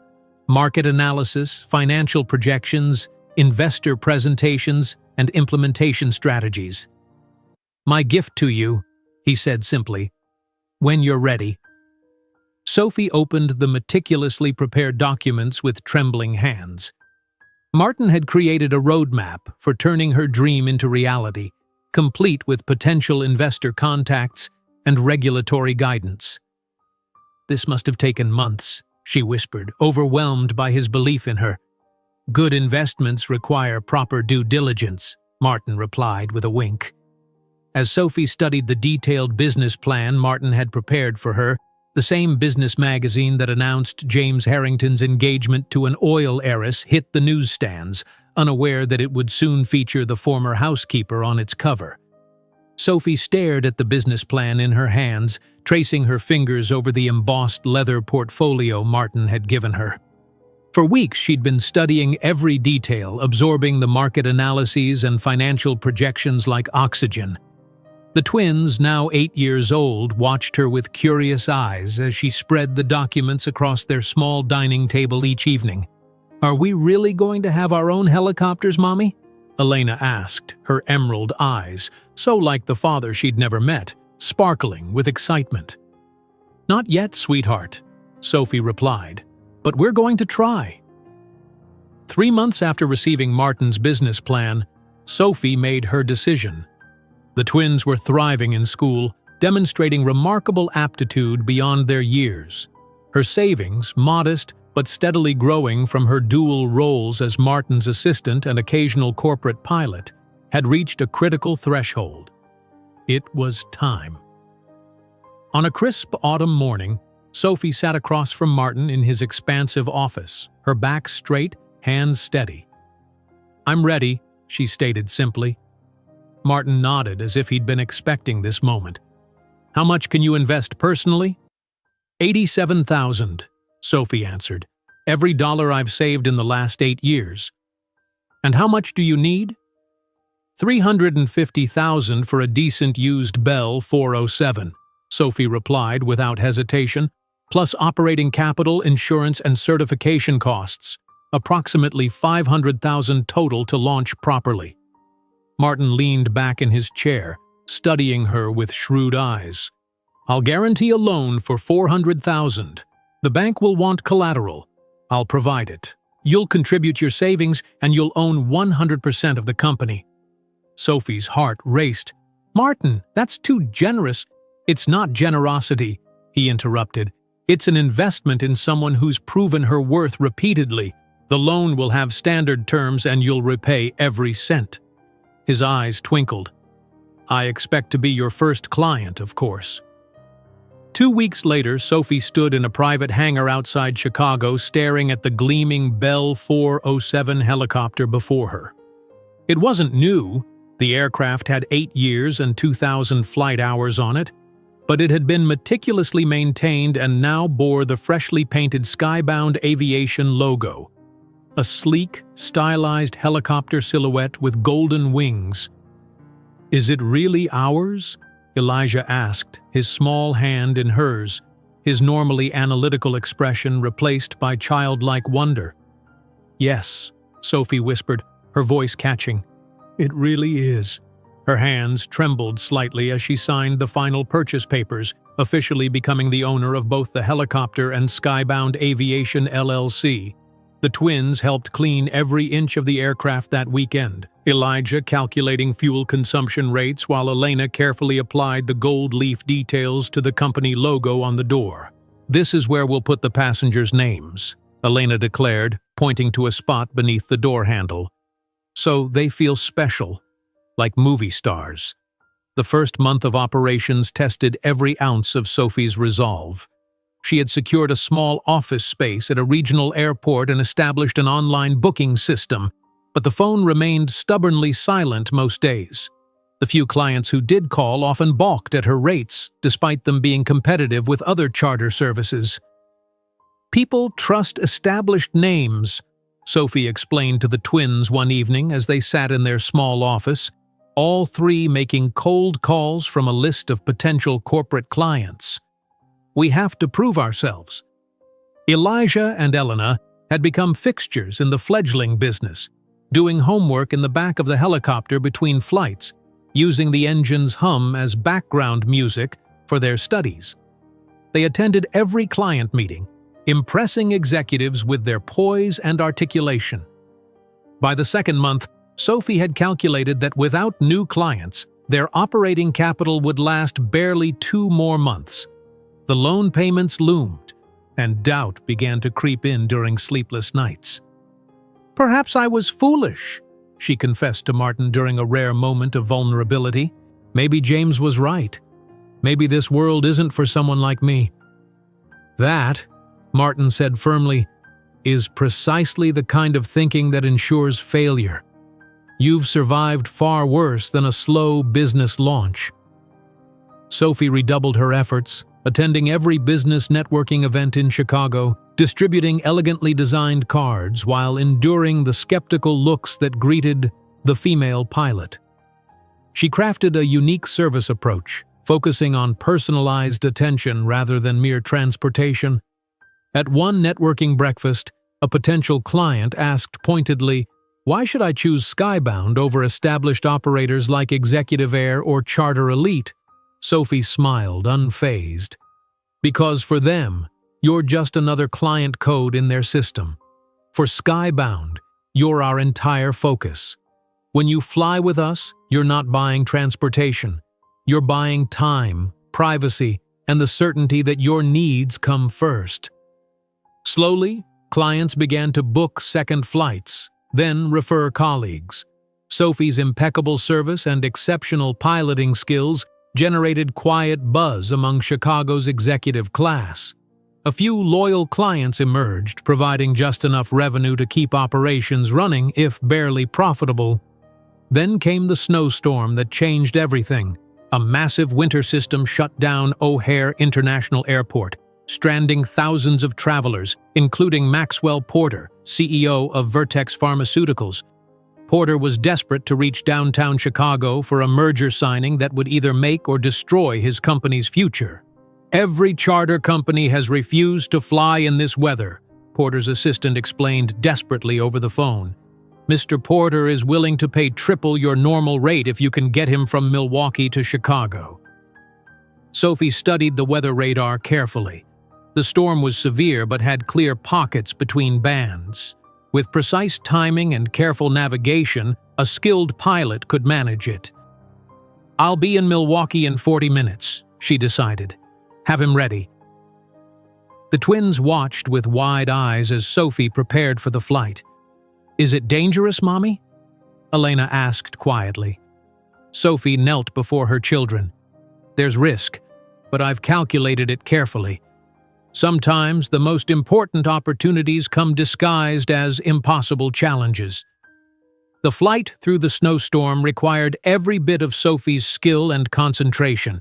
Market analysis, financial projections, investor presentations, and implementation strategies. "My gift to you," he said simply, "when you're ready." Sophie opened the meticulously prepared documents with trembling hands. Martin had created a roadmap for turning her dream into reality, complete with potential investor contacts and regulatory guidance. "This must have taken months," she whispered, overwhelmed by his belief in her. "Good investments require proper due diligence," Martin replied with a wink. As Sophie studied the detailed business plan Martin had prepared for her, the same business magazine that announced James Harrington's engagement to an oil heiress hit the newsstands, unaware that it would soon feature the former housekeeper on its cover. Sophie stared at the business plan in her hands, tracing her fingers over the embossed leather portfolio Martin had given her. For weeks she'd been studying every detail, absorbing the market analyses and financial projections like oxygen. The twins, now 8 years old, watched her with curious eyes as she spread the documents across their small dining table each evening. "Are we really going to have our own helicopters, Mommy?" Elena asked, her emerald eyes, so like the father she'd never met, sparkling with excitement. "Not yet, sweetheart," Sophie replied, "but we're going to try." 3 months after receiving Martin's business plan, Sophie made her decision. The twins were thriving in school, demonstrating remarkable aptitude beyond their years. Her savings, modest but steadily growing from her dual roles as Martin's assistant and occasional corporate pilot, had reached a critical threshold. It was time. On a crisp autumn morning, Sophie sat across from Martin in his expansive office, her back straight, hands steady. "I'm ready," she stated simply. Martin nodded as if he'd been expecting this moment. "How much can you invest personally?" $87,000, Sophie answered. "Every dollar I've saved in the last 8 years." "And how much do you need?" $350,000 for a decent used Bell 407, Sophie replied without hesitation, plus operating capital, insurance, and certification costs, approximately $500,000 total to launch properly. Martin leaned back in his chair, studying her with shrewd eyes. "I'll guarantee a loan for $400,000. The bank will want collateral. I'll provide it. You'll contribute your savings and you'll own 100% of the company." Sophie's heart raced. "Martin, that's too generous." "It's not generosity," he interrupted. "It's an investment in someone who's proven her worth repeatedly. The loan will have standard terms and you'll repay every cent." His eyes twinkled. "I expect to be your first client, of course." 2 weeks later, Sophie stood in a private hangar outside Chicago, staring at the gleaming Bell 407 helicopter before her. It wasn't new. The aircraft had 8 years and 2,000 flight hours on it. but it had been meticulously maintained and now bore the freshly painted Skybound Aviation logo. A sleek, stylized helicopter silhouette with golden wings. "Is it really ours?" Elijah asked, his small hand in hers, his normally analytical expression replaced by childlike wonder. "Yes," Sophie whispered, her voice catching. "It really is." Her hands trembled slightly as she signed the final purchase papers, officially becoming the owner of both the helicopter and Skybound Aviation LLC. The twins helped clean every inch of the aircraft that weekend, Elijah calculating fuel consumption rates while Elena carefully applied the gold leaf details to the company logo on the door. "This is where we'll put the passengers' names," Elena declared, pointing to a spot beneath the door handle. "So they feel special, like movie stars." The first month of operations tested every ounce of Sophie's resolve. She had secured a small office space at a regional airport and established an online booking system, but the phone remained stubbornly silent most days. The few clients who did call often balked at her rates, despite them being competitive with other charter services. "People trust established names," Sophie explained to the twins one evening as they sat in their small office, all three making cold calls from a list of potential corporate clients. "We have to prove ourselves." Elijah and Elena had become fixtures in the fledgling business, doing homework in the back of the helicopter between flights, using the engine's hum as background music for their studies. They attended every client meeting, impressing executives with their poise and articulation. By the second month, Sophie had calculated that without new clients, their operating capital would last barely 2 more months. The loan payments loomed, and doubt began to creep in during sleepless nights. "Perhaps I was foolish," she confessed to Martin during a rare moment of vulnerability. "Maybe James was right. Maybe this world isn't for someone like me." "That," Martin said firmly, "is precisely the kind of thinking that ensures failure. You've survived far worse than a slow business launch." Sophie redoubled her efforts, attending every business networking event in Chicago, distributing elegantly designed cards while enduring the skeptical looks that greeted the female pilot. She crafted a unique service approach, focusing on personalized attention rather than mere transportation. At one networking breakfast, a potential client asked pointedly, "Why should I choose Skybound over established operators like Executive Air or Charter Elite?" Sophie smiled, unfazed. "Because for them, you're just another client code in their system. For Skybound, you're our entire focus. When you fly with us, you're not buying transportation. You're buying time, privacy, and the certainty that your needs come first." Slowly, clients began to book second flights, then refer colleagues. Sophie's impeccable service and exceptional piloting skills generated quiet buzz among Chicago's executive class. A few loyal clients emerged, providing just enough revenue to keep operations running, if barely profitable. Then came the snowstorm that changed everything. A massive winter system shut down O'Hare International Airport, stranding thousands of travelers, including Maxwell Porter, CEO of Vertex Pharmaceuticals. Porter was desperate to reach downtown Chicago for a merger signing that would either make or destroy his company's future. "Every charter company has refused to fly in this weather," Porter's assistant explained desperately over the phone. "Mr. Porter is willing to pay triple your normal rate if you can get him from Milwaukee to Chicago." Sophie studied the weather radar carefully. The storm was severe but had clear pockets between bands. With precise timing and careful navigation, a skilled pilot could manage it. "I'll be in Milwaukee in 40 minutes, she decided. "Have him ready." The twins watched with wide eyes as Sophie prepared for the flight. "Is it dangerous, Mommy?" Elena asked quietly. Sophie knelt before her children. "There's risk, but I've calculated it carefully. Sometimes the most important opportunities come disguised as impossible challenges." The flight through the snowstorm required every bit of Sophie's skill and concentration.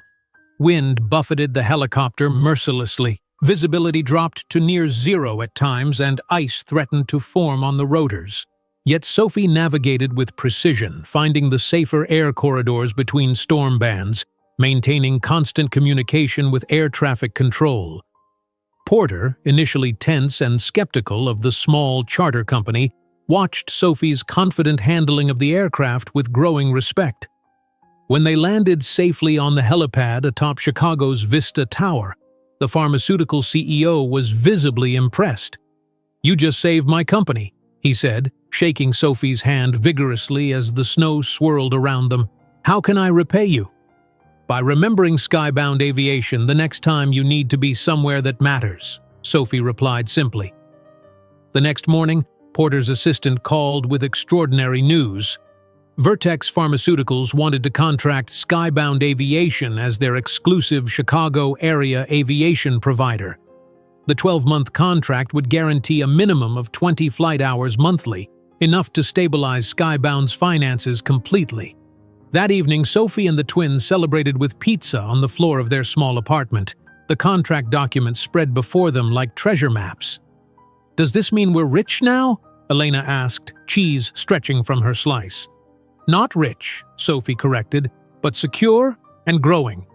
Wind buffeted the helicopter mercilessly. Visibility dropped to near zero at times, and ice threatened to form on the rotors. Yet Sophie navigated with precision, finding the safer air corridors between storm bands, maintaining constant communication with air traffic control. Porter, initially tense and skeptical of the small charter company, watched Sophie's confident handling of the aircraft with growing respect. When they landed safely on the helipad atop Chicago's Vista Tower, the pharmaceutical CEO was visibly impressed. "You just saved my company," he said, shaking Sophie's hand vigorously as the snow swirled around them. "How can I repay you?" "By remembering skybound aviation the next time you need to be somewhere that matters," Sophie replied simply. The next morning, Porter's assistant called with extraordinary news. Vertex Pharmaceuticals wanted to contract Skybound Aviation as their exclusive Chicago area aviation provider. The 12-month contract would guarantee a minimum of 20 flight hours monthly, enough to stabilize Skybound's finances completely. That evening, Sophie and the twins celebrated with pizza on the floor of their small apartment, the contract documents spread before them like treasure maps. "Does this mean we're rich now?" Elena asked, cheese stretching from her slice. "Not rich," Sophie corrected, "but secure and growing."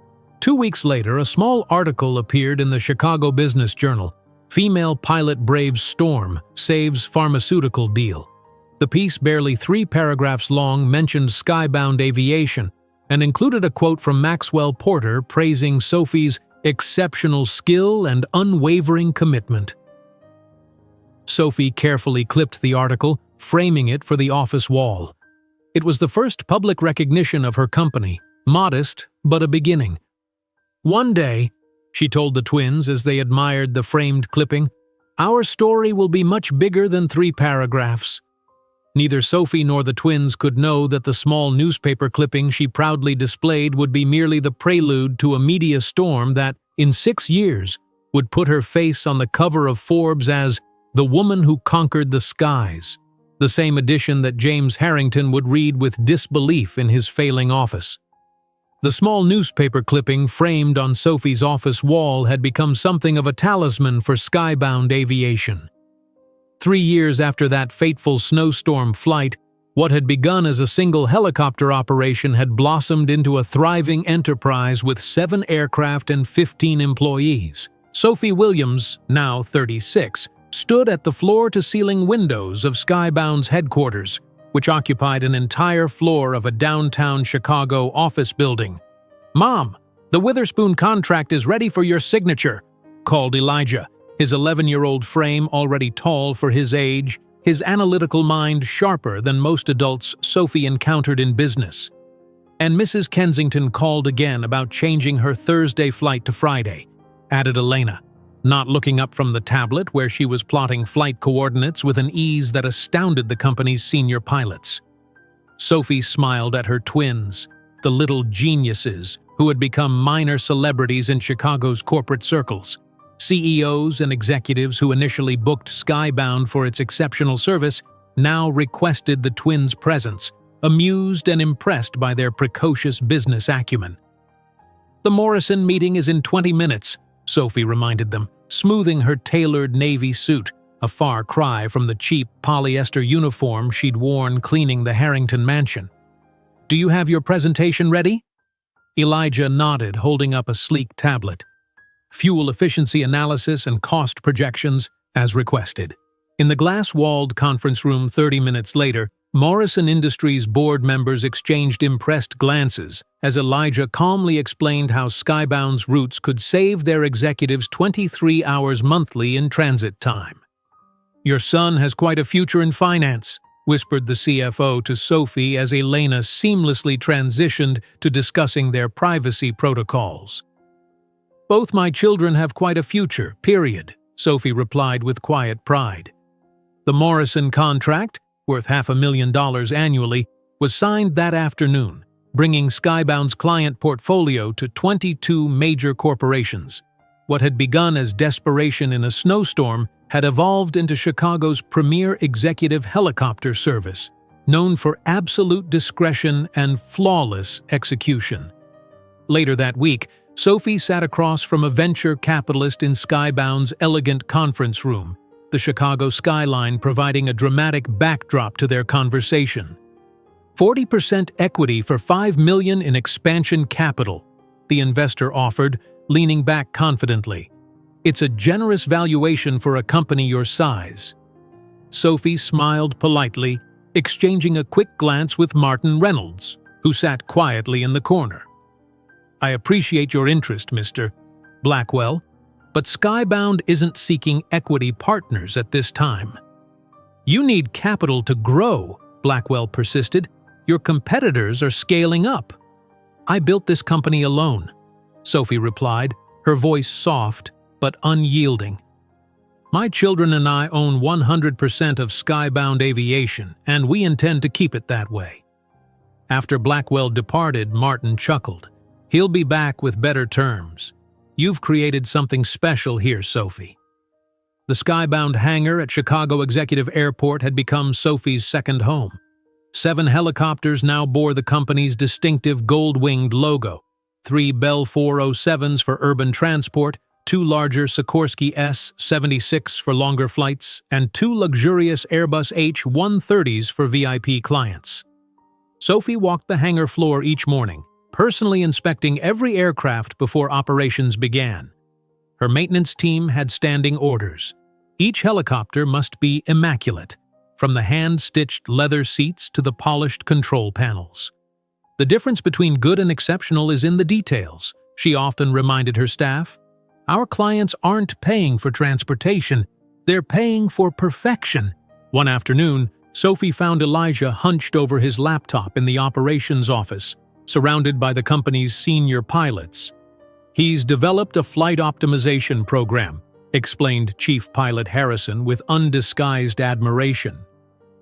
2 weeks later, a small article appeared in the Chicago Business Journal. "Female pilot braves storm, saves pharmaceutical deal." The piece, barely 3 paragraphs long, mentioned Skybound Aviation and included a quote from Maxwell Porter praising Sophie's exceptional skill and unwavering commitment. Sophie carefully clipped the article, framing it for the office wall. It was the first public recognition of her company, modest but a beginning. "One day," she told the twins as they admired the framed clipping, "our story will be much bigger than 3 paragraphs." Neither Sophie nor the twins could know that the small newspaper clipping she proudly displayed would be merely the prelude to a media storm that, in 6 years, would put her face on the cover of Forbes as "the woman who conquered the skies," the same edition that James Harrington would read with disbelief in his failing office. The small newspaper clipping framed on Sophie's office wall had become something of a talisman for Skybound Aviation. 3 years after that fateful snowstorm flight, what had begun as a single helicopter operation had blossomed into a thriving enterprise with 7 aircraft and 15 employees. Sophie Williams, now 36, stood at the floor-to-ceiling windows of Skybound's headquarters, which occupied an entire floor of a downtown Chicago office building. "Mom, the Witherspoon contract is ready for your signature," called Elijah, his 11-year-old frame already tall for his age, his analytical mind sharper than most adults Sophie encountered in business. "And Mrs. Kensington called again about changing her Thursday flight to Friday," added Elena, not looking up from the tablet where she was plotting flight coordinates with an ease that astounded the company's senior pilots. Sophie smiled at her twins, the little geniuses who had become minor celebrities in Chicago's corporate circles. CEOs and executives who initially booked Skybound for its exceptional service now requested the twins' presence, amused and impressed by their precocious business acumen. "The Morrison meeting is in 20 minutes, Sophie reminded them, smoothing her tailored navy suit, a far cry from the cheap polyester uniform she'd worn cleaning the Harrington mansion. "Do you have your presentation ready?" Elijah nodded, holding up a sleek tablet. "Fuel efficiency analysis and cost projections, as requested." In the glass-walled conference room 30 minutes later, Morrison Industries board members exchanged impressed glances as Elijah calmly explained how Skybound's routes could save their executives 23 hours monthly in transit time. "Your son has quite a future in finance," whispered the CFO to Sophie as Elena seamlessly transitioned to discussing their privacy protocols. "Both my children have quite a future, period," Sophie replied with quiet pride. The Morrison contract, worth $500,000 annually, was signed that afternoon, bringing Skybound's client portfolio to 22 major corporations. What had begun as desperation in a snowstorm had evolved into Chicago's premier executive helicopter service, known for absolute discretion and flawless execution. Later that week, Sophie sat across from a venture capitalist in Skybound's elegant conference room, the Chicago skyline providing a dramatic backdrop to their conversation. 40% equity for $5 million in expansion capital, the investor offered, leaning back confidently. It's a generous valuation for a company your size. Sophie smiled politely, exchanging a quick glance with Martin Reynolds, who sat quietly in the corner. I appreciate your interest, Mr. Blackwell, but Skybound isn't seeking equity partners at this time. You need capital to grow, Blackwell persisted. Your competitors are scaling up. I built this company alone, Sophie replied, her voice soft but unyielding. My children and I own 100% of Skybound Aviation, and we intend to keep it that way. After Blackwell departed, Martin chuckled. He'll be back with better terms. You've created something special here, Sophie. The Skybound hangar at Chicago Executive Airport had become Sophie's second home. 7 helicopters now bore the company's distinctive gold-winged logo, 3 Bell 407s for urban transport, 2 larger Sikorsky S-76 for longer flights, and 2 luxurious Airbus H-130s for VIP clients. Sophie walked the hangar floor each morning, personally inspecting every aircraft before operations began. Her maintenance team had standing orders. Each helicopter must be immaculate, from the hand-stitched leather seats to the polished control panels. The difference between good and exceptional is in the details, she often reminded her staff. Our clients aren't paying for transportation, they're paying for perfection. One afternoon, Sophie found Elijah hunched over his laptop in the operations office, surrounded by the company's senior pilots. He's developed a flight optimization program, explained Chief Pilot Harrison with undisguised admiration.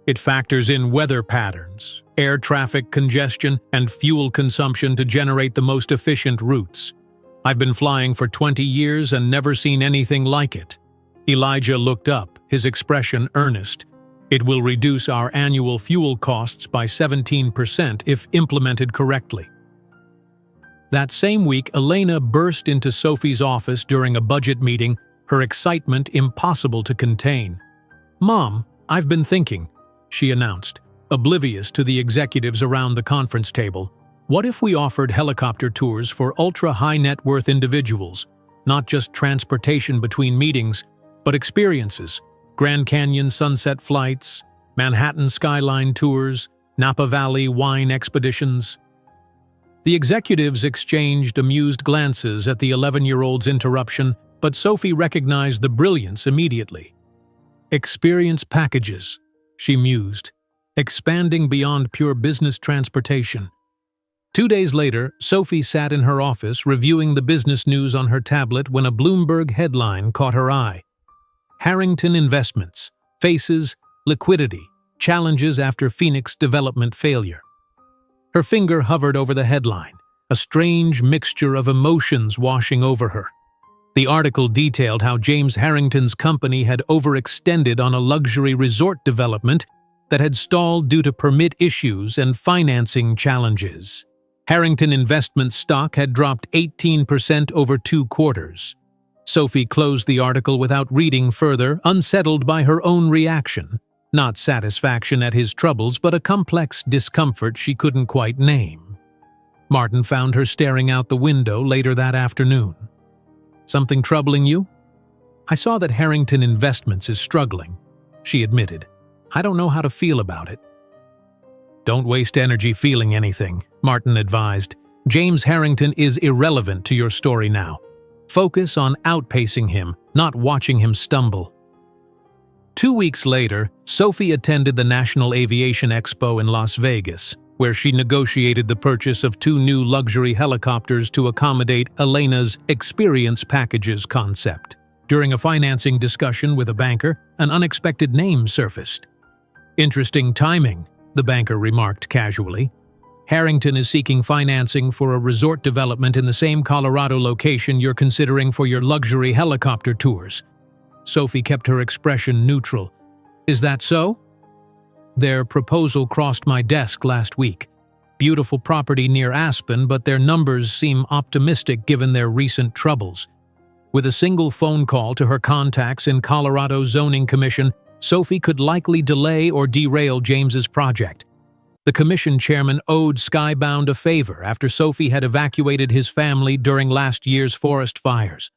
It factors in weather patterns, air traffic congestion, and fuel consumption to generate the most efficient routes. I've been flying for 20 years and never seen anything like it. Elijah looked up, his expression earnest. It will reduce our annual fuel costs by 17% if implemented correctly. That same week, Elena burst into Sophie's office during a budget meeting, her excitement impossible to contain. Mom, I've been thinking, she announced, oblivious to the executives around the conference table. What if we offered helicopter tours for ultra-high net worth individuals, not just transportation between meetings, but experiences, Grand Canyon sunset flights, Manhattan skyline tours, Napa Valley wine expeditions? The executives exchanged amused glances at the 11-year-old's interruption, but Sophie recognized the brilliance immediately. Experience packages, she mused, expanding beyond pure business transportation. 2 days later, Sophie sat in her office reviewing the business news on her tablet when a Bloomberg headline caught her eye. Harrington Investments faces liquidity challenges after Phoenix development failure. Her finger hovered over the headline, a strange mixture of emotions washing over her. The article detailed how James Harrington's company had overextended on a luxury resort development that had stalled due to permit issues and financing challenges. Harrington Investments stock had dropped 18% over 2 quarters. Sophie closed the article without reading further, unsettled by her own reaction. Not satisfaction at his troubles, but a complex discomfort she couldn't quite name. Martin found her staring out the window later that afternoon. Something troubling you? I saw that Harrington Investments is struggling, she admitted. I don't know how to feel about it. Don't waste energy feeling anything, Martin advised. James Harrington is irrelevant to your story now. Focus on outpacing him, not watching him stumble. 2 weeks later, Sophie attended the National Aviation Expo in Las Vegas, where she negotiated the purchase of 2 new luxury helicopters to accommodate Elena's experience packages concept. During a financing discussion with a banker, an unexpected name surfaced. Interesting timing, the banker remarked casually. Harrington is seeking financing for a resort development in the same Colorado location you're considering for your luxury helicopter tours. Sophie kept her expression neutral. Is that so? Their proposal crossed my desk last week. beautiful property near Aspen, but their numbers seem optimistic given their recent troubles. With a single phone call to her contacts in Colorado Zoning Commission, Sophie could likely delay or derail James's project. The commission chairman owed Skybound a favor after Sophie had evacuated his family during last year's forest fires.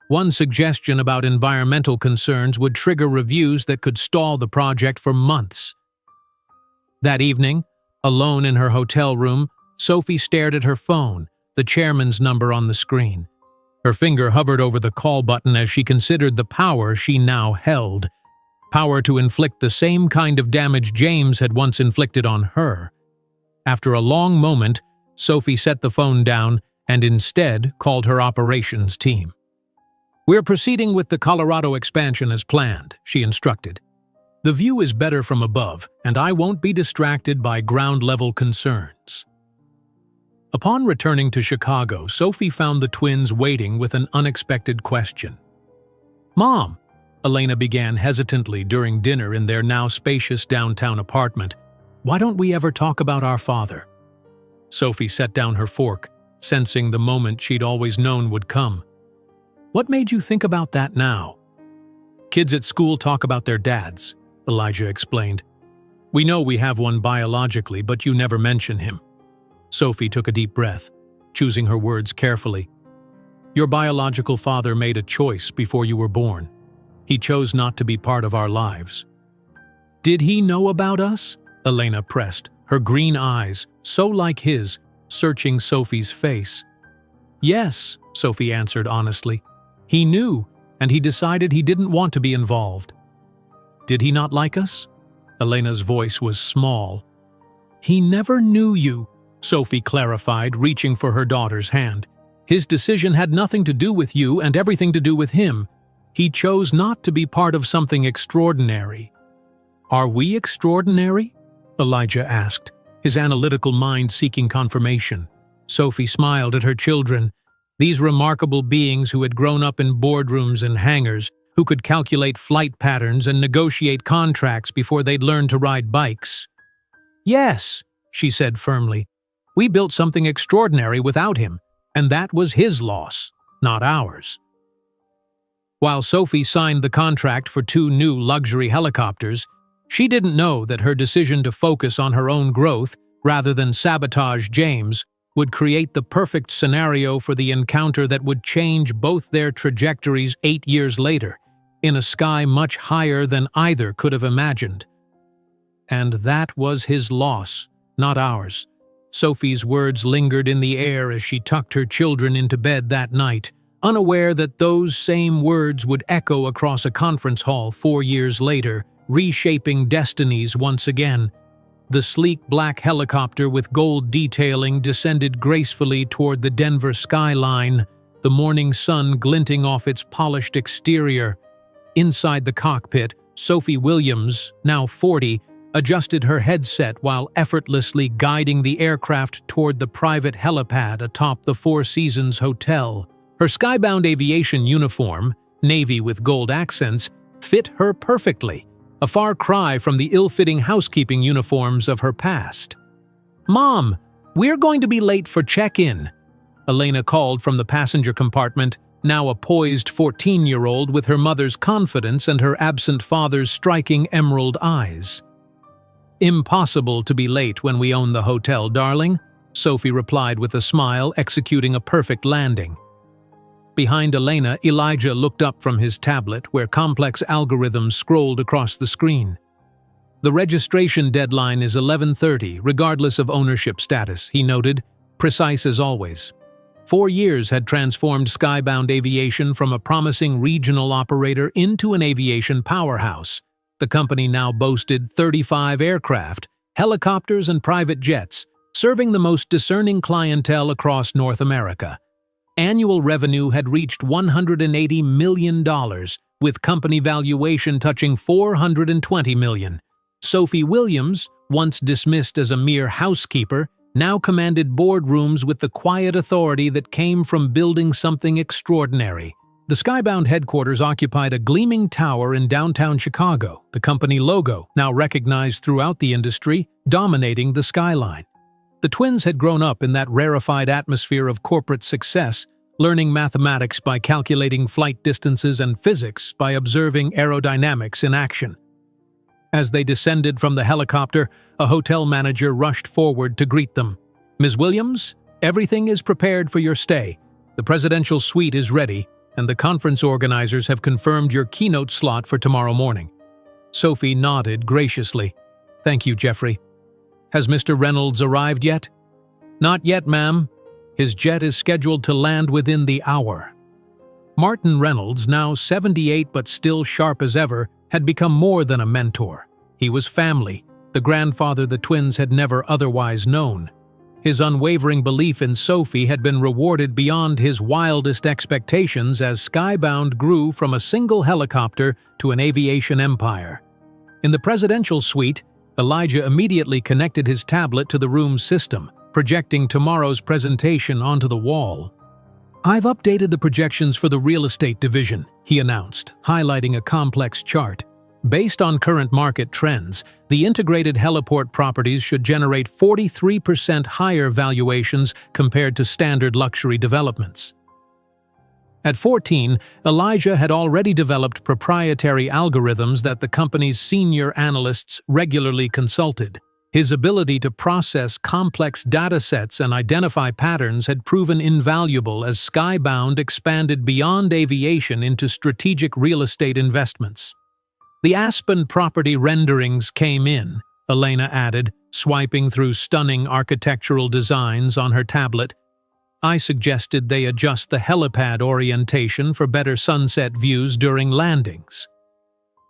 One suggestion about environmental concerns would trigger reviews that could stall the project for months. That evening, alone in her hotel room, Sophie stared at her phone, the chairman's number on the screen. Her finger hovered over the call button as she considered the power she now held. Power to inflict the same kind of damage James had once inflicted on her. After a long moment, Sophie set the phone down and instead called her operations team. "We're proceeding with the Colorado expansion as planned," she instructed. "The view is better from above, and I won't be distracted by ground-level concerns." Upon returning to Chicago, Sophie found the twins waiting with an unexpected question. "Mom," Elena began hesitantly during dinner in their now spacious downtown apartment, "why don't we ever talk about our father?" Sophie set down her fork, sensing the moment she'd always known would come. "What made you think about that now?" "Kids at school talk about their dads," Elijah explained. "We know we have one biologically, but you never mention him." Sophie took a deep breath, choosing her words carefully. "Your biological father made a choice before you were born. He chose not to be part of our lives." "Did he know about us?" Elena pressed, her green eyes, so like his, searching Sophie's face. "Yes," Sophie answered honestly. "He knew, and he decided he didn't want to be involved." "Did he not like us?" Elena's voice was small. "He never knew you," Sophie clarified, reaching for her daughter's hand. "His decision had nothing to do with you and everything to do with him. He chose not to be part of something extraordinary." "Are we extraordinary?" Elijah asked, his analytical mind seeking confirmation. Sophie smiled at her children, these remarkable beings who had grown up in boardrooms and hangars, who could calculate flight patterns and negotiate contracts before they'd learned to ride bikes. "Yes," she said firmly. "We built something extraordinary without him, and that was his loss, not ours." While Sophie signed the contract for 2 new luxury helicopters, she didn't know that her decision to focus on her own growth rather than sabotage James would create the perfect scenario for the encounter that would change both their trajectories 8 years later, in a sky much higher than either could have imagined. And that was his loss, not ours. Sophie's words lingered in the air as she tucked her children into bed that night, unaware that those same words would echo across a conference hall 4 years later, reshaping destinies once again. The sleek black helicopter with gold detailing descended gracefully toward the Denver skyline, the morning sun glinting off its polished exterior. Inside the cockpit, Sophie Williams, now 40, adjusted her headset while effortlessly guiding the aircraft toward the private helipad atop the Four Seasons Hotel. Her Skybound aviation uniform, navy with gold accents, fit her perfectly, a far cry from the ill-fitting housekeeping uniforms of her past. "Mom, we're going to be late for check-in," Elena called from the passenger compartment, now a poised 14-year-old with her mother's confidence and her absent father's striking emerald eyes. "Impossible to be late when we own the hotel, darling," Sophie replied with a smile, executing a perfect landing. Behind Elena, Elijah looked up from his tablet where complex algorithms scrolled across the screen. "The registration deadline is 11:30, regardless of ownership status," he noted, precise as always. 4 years had transformed Skybound Aviation from a promising regional operator into an aviation powerhouse. The company now boasted 35 aircraft, helicopters and private jets, serving the most discerning clientele across North America. Annual revenue had reached $180 million, with company valuation touching $420 million. Sophie Williams, once dismissed as a mere housekeeper, now commanded boardrooms with the quiet authority that came from building something extraordinary. The Skybound headquarters occupied a gleaming tower in downtown Chicago, the company logo, now recognized throughout the industry, dominating the skyline. The twins had grown up in that rarefied atmosphere of corporate success, learning mathematics by calculating flight distances and physics by observing aerodynamics in action. As they descended from the helicopter, a hotel manager rushed forward to greet them. "Ms. Williams, everything is prepared for your stay. The presidential suite is ready, and the conference organizers have confirmed your keynote slot for tomorrow morning." Sophie nodded graciously. "Thank you, Jeffrey. Has Mr. Reynolds arrived yet?" "Not yet, ma'am. His jet is scheduled to land within the hour." Martin Reynolds, now 78 but still sharp as ever, had become more than a mentor. He was family, the grandfather the twins had never otherwise known. His unwavering belief in Sophie had been rewarded beyond his wildest expectations as Skybound grew from a single helicopter to an aviation empire. In the presidential suite, Elijah immediately connected his tablet to the room's system, projecting tomorrow's presentation onto the wall. "I've updated the projections for the real estate division," he announced, highlighting a complex chart. "Based on current market trends, the integrated heliport properties should generate 43% higher valuations compared to standard luxury developments." At 14, Elijah had already developed proprietary algorithms that the company's senior analysts regularly consulted. His ability to process complex datasets and identify patterns had proven invaluable as Skybound expanded beyond aviation into strategic real estate investments. "The Aspen property renderings came in," Elena added, swiping through stunning architectural designs on her tablet. "I suggested they adjust the helipad orientation for better sunset views during landings."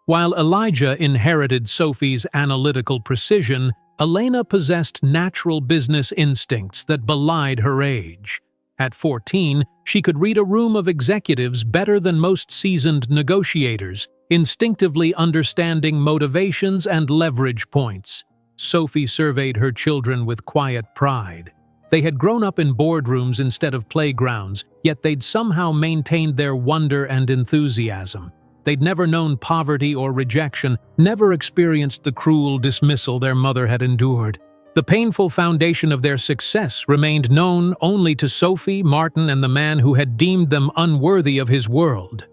While Elijah inherited Sophie's analytical precision, Elena possessed natural business instincts that belied her age. At 14, she could read a room of executives better than most seasoned negotiators, instinctively understanding motivations and leverage points. Sophie surveyed her children with quiet pride. They had grown up in boardrooms instead of playgrounds, yet they'd somehow maintained their wonder and enthusiasm. They'd never known poverty or rejection, never experienced the cruel dismissal their mother had endured. The painful foundation of their success remained known only to Sophie, Martin, and the man who had deemed them unworthy of his world.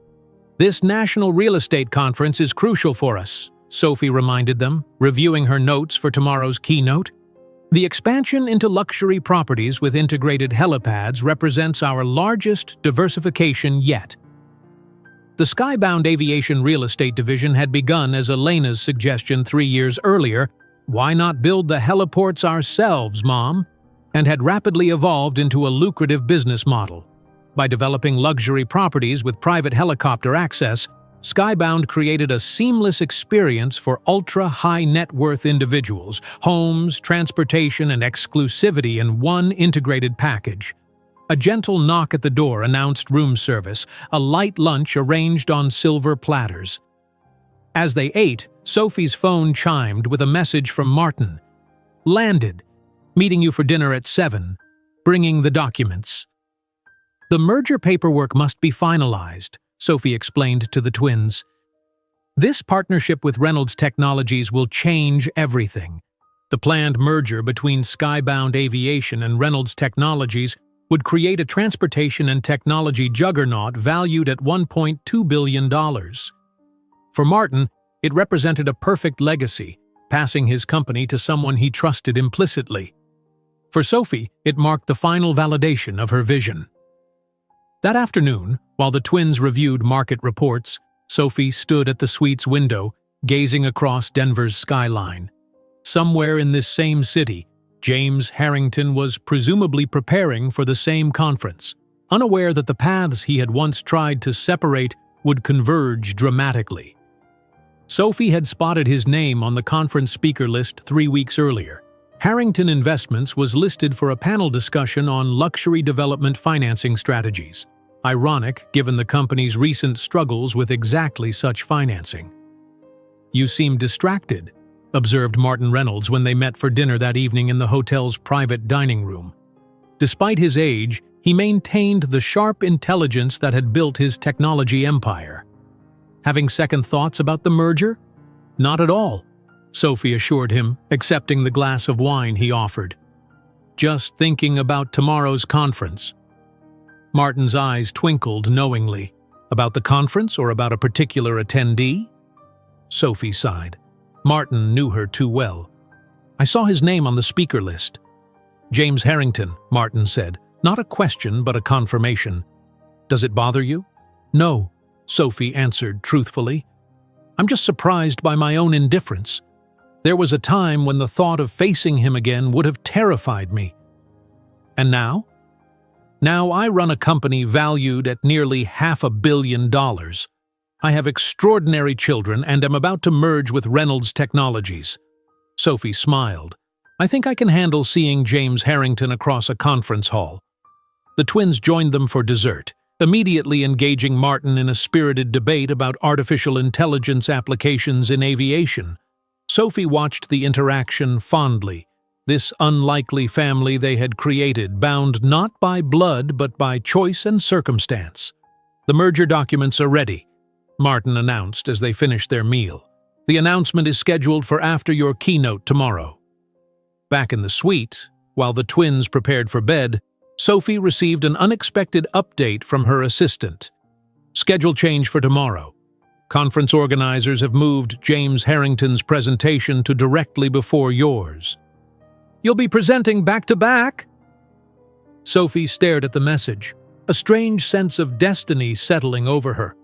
"This National Real Estate Conference is crucial for us," Sophie reminded them, reviewing her notes for tomorrow's keynote. "The expansion into luxury properties with integrated helipads represents our largest diversification yet." The Skybound Aviation Real Estate Division had begun as Elena's suggestion 3 years earlier, "Why not build the heliports ourselves, Mom?" and had rapidly evolved into a lucrative business model. By developing luxury properties with private helicopter access, Skybound created a seamless experience for ultra-high net worth individuals, homes, transportation, and exclusivity in one integrated package. A gentle knock at the door announced room service, a light lunch arranged on silver platters. As they ate, Sophie's phone chimed with a message from Martin. "Landed. Meeting you for dinner at 7. Bringing the documents." "The merger paperwork must be finalized," Sophie explained to the twins. "This partnership with Reynolds Technologies will change everything." The planned merger between Skybound Aviation and Reynolds Technologies would create a transportation and technology juggernaut valued at $1.2 billion. For Martin, it represented a perfect legacy, passing his company to someone he trusted implicitly. For Sophie, it marked the final validation of her vision. That afternoon, while the twins reviewed market reports, Sophie stood at the suite's window, gazing across Denver's skyline. Somewhere in this same city, James Harrington was presumably preparing for the same conference, unaware that the paths he had once tried to separate would converge dramatically. Sophie had spotted his name on the conference speaker list 3 weeks earlier. Harrington Investments was listed for a panel discussion on luxury development financing strategies. Ironic, given the company's recent struggles with exactly such financing. "You seem distracted," observed Martin Reynolds when they met for dinner that evening in the hotel's private dining room. Despite his age, he maintained the sharp intelligence that had built his technology empire. "Having second thoughts about the merger?" "Not at all," Sophie assured him, accepting the glass of wine he offered. just thinking about tomorrow's conference." Martin's eyes twinkled knowingly. "About the conference or about a particular attendee?" Sophie sighed. Martin knew her too well. "I saw his name on the speaker list." "James Harrington," Martin said. Not a question, but a confirmation. "Does it bother you?" "No," Sophie answered truthfully. "I'm just surprised by my own indifference. There was a time when the thought of facing him again would have terrified me. And now? Now I run a company valued at nearly $500 million. I have extraordinary children and am about to merge with Reynolds Technologies." Sophie smiled. "I think I can handle seeing James Harrington across a conference hall." The twins joined them for dessert, immediately engaging Martin in a spirited debate about artificial intelligence applications in aviation. Sophie watched the interaction fondly. This unlikely family they had created, bound not by blood but by choice and circumstance. "The merger documents are ready," Martin announced as they finished their meal. "The announcement is scheduled for after your keynote tomorrow." Back in the suite, while the twins prepared for bed, Sophie received an unexpected update from her assistant. "Schedule change for tomorrow. Conference organizers have moved James Harrington's presentation to directly before yours." "You'll be presenting back-to-back?" Sophie stared at the message, a strange sense of destiny settling over her.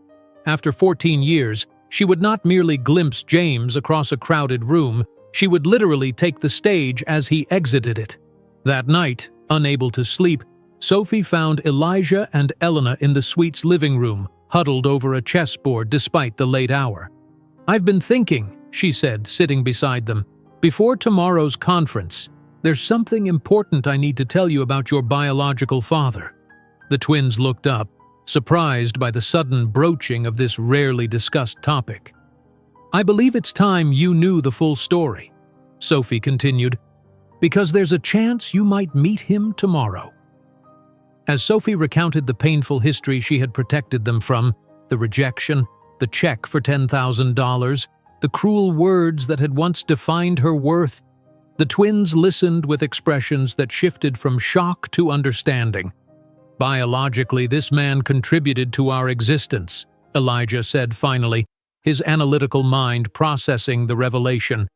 After 14 years, she would not merely glimpse James across a crowded room, she would literally take the stage as he exited it. That night, unable to sleep, Sophie found Elijah and Elena in the suite's living room, huddled over a chessboard despite the late hour. "I've been thinking," she said, sitting beside them. "Before tomorrow's conference, there's something important I need to tell you about your biological father." The twins looked up, surprised by the sudden broaching of this rarely discussed topic. "I believe it's time you knew the full story," Sophie continued, "because there's a chance you might meet him tomorrow." As Sophie recounted the painful history she had protected them from, the rejection, the check for $10,000, the cruel words that had once defined her worth, the twins listened with expressions that shifted from shock to understanding. "Biologically, this man contributed to our existence," Elijah said finally, his analytical mind processing the revelation.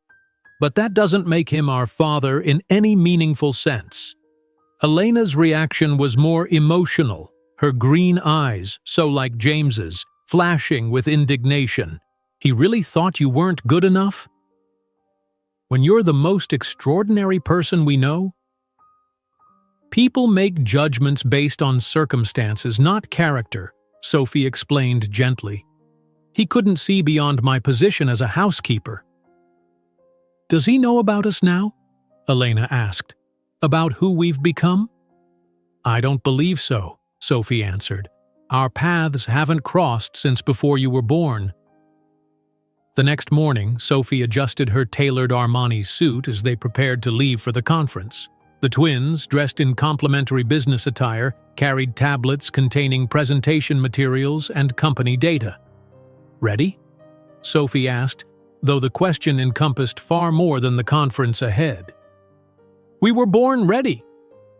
"But that doesn't make him our father in any meaningful sense." Elena's reaction was more emotional, her green eyes, so like James's, flashing with indignation. "He really thought you weren't good enough? When you're the most extraordinary person we know?" "People make judgments based on circumstances, not character," Sophie explained gently. "He couldn't see beyond my position as a housekeeper." "Does he know about us now?" Elena asked. "About who we've become?" "I don't believe so," Sophie answered. "Our paths haven't crossed since before you were born." The next morning, Sophie adjusted her tailored Armani suit as they prepared to leave for the conference. The twins, dressed in complimentary business attire, carried tablets containing presentation materials and company data. "Ready?" Sophie asked, though the question encompassed far more than the conference ahead. "We were born ready,"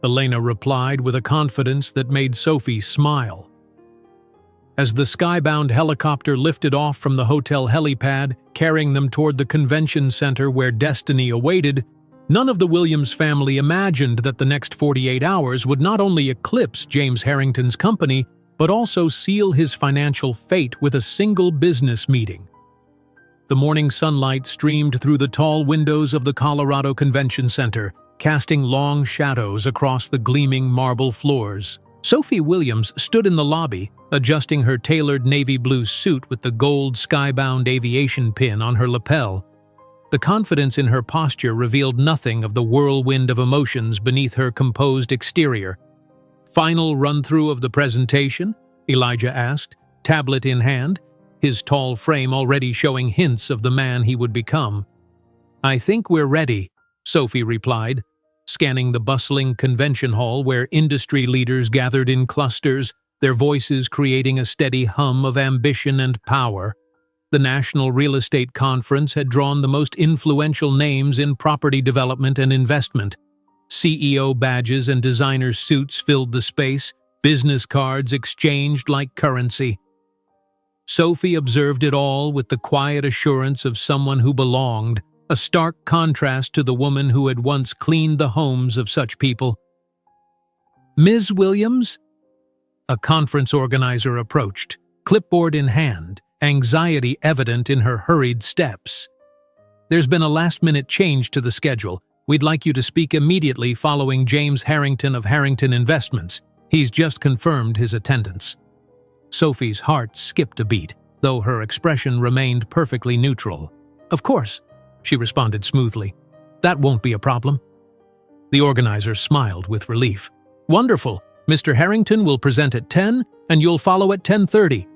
Elena replied with a confidence that made Sophie smile. As the skybound helicopter lifted off from the hotel helipad, carrying them toward the convention center where destiny awaited, none of the Williams family imagined that the next 48 hours would not only eclipse James Harrington's company, but also seal his financial fate with a single business meeting. The morning sunlight streamed through the tall windows of the Colorado Convention Center, casting long shadows across the gleaming marble floors. Sophie Williams stood in the lobby, adjusting her tailored navy blue suit with the gold skybound aviation pin on her lapel. The confidence in her posture revealed nothing of the whirlwind of emotions beneath her composed exterior. "Final run-through of the presentation?" Elijah asked, tablet in hand, his tall frame already showing hints of the man he would become. "I think we're ready," Sophie replied, scanning the bustling convention hall where industry leaders gathered in clusters, their voices creating a steady hum of ambition and power. The National Real Estate Conference had drawn the most influential names in property development and investment. CEO badges and designer suits filled the space, business cards exchanged like currency. Sophie observed it all with the quiet assurance of someone who belonged, a stark contrast to the woman who had once cleaned the homes of such people. "Ms. Williams?" A conference organizer approached, clipboard in hand, anxiety evident in her hurried steps. "There's been a last-minute change to the schedule. We'd like you to speak immediately following James Harrington of Harrington Investments. He's just confirmed his attendance." Sophie's heart skipped a beat, though her expression remained perfectly neutral. "Of course," she responded smoothly. "That won't be a problem." The organizer smiled with relief. "Wonderful. Mr. Harrington will present at 10, and you'll follow at 10:30.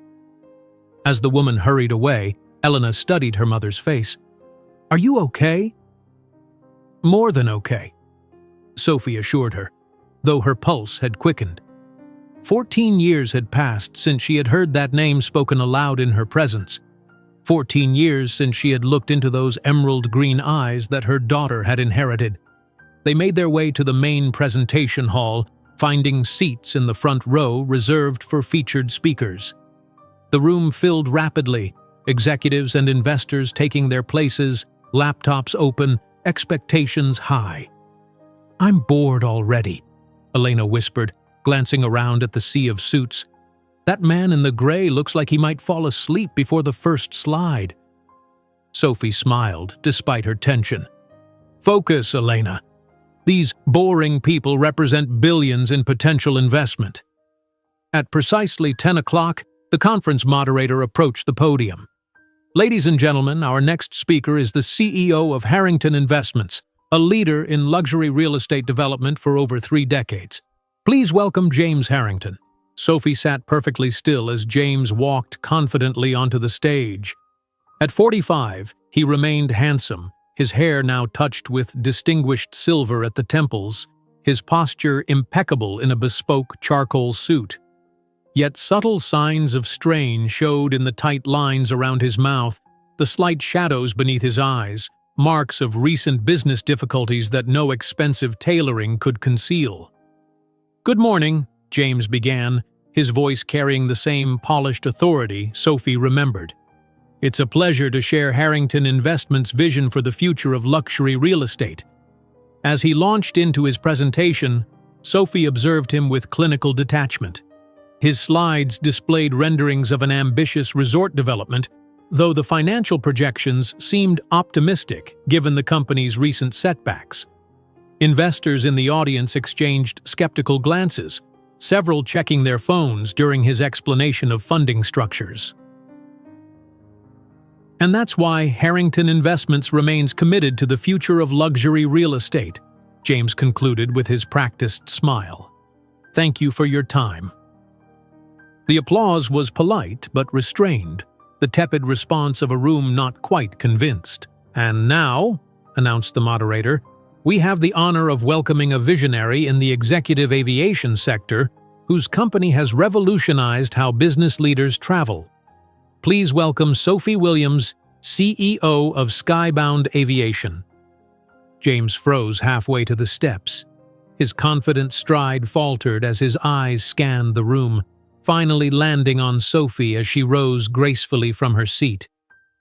As the woman hurried away, Elena studied her mother's face. "Are you okay?" "More than okay," Sophie assured her, though her pulse had quickened. 14 years had passed since she had heard that name spoken aloud in her presence. 14 years since she had looked into those emerald-green eyes that her daughter had inherited. They made their way to the main presentation hall, finding seats in the front row reserved for featured speakers. The room filled rapidly, executives and investors taking their places, laptops open, expectations high. "I'm bored already," Elena whispered, glancing around at the sea of suits. "That man in the gray looks like he might fall asleep before the first slide." Sophie smiled, despite her tension. "Focus, Elena. These boring people represent billions in potential investment." At precisely 10 o'clock, the conference moderator approached the podium. "Ladies and gentlemen, our next speaker is the CEO of Harrington Investments, a leader in luxury real estate development for over 3 decades. Please welcome James Harrington." Sophie sat perfectly still as James walked confidently onto the stage. At 45, he remained handsome, his hair now touched with distinguished silver at the temples, his posture impeccable in a bespoke charcoal suit. Yet subtle signs of strain showed in the tight lines around his mouth, the slight shadows beneath his eyes, marks of recent business difficulties that no expensive tailoring could conceal. "Good morning," James began, his voice carrying the same polished authority Sophie remembered. "It's a pleasure to share Harrington Investments' vision for the future of luxury real estate." As he launched into his presentation, Sophie observed him with clinical detachment. His slides displayed renderings of an ambitious resort development, though the financial projections seemed optimistic given the company's recent setbacks. Investors in the audience exchanged skeptical glances, several checking their phones during his explanation of funding structures. "And that's why Harrington Investments remains committed to the future of luxury real estate," James concluded with his practiced smile. "Thank you for your time." The applause was polite but restrained, the tepid response of a room not quite convinced. "And now," announced the moderator, "we have the honor of welcoming a visionary in the executive aviation sector whose company has revolutionized how business leaders travel. Please welcome Sophie Williams, CEO of Skybound Aviation." James froze halfway to the steps. His confident stride faltered as his eyes scanned the room, finally landing on Sophie as she rose gracefully from her seat.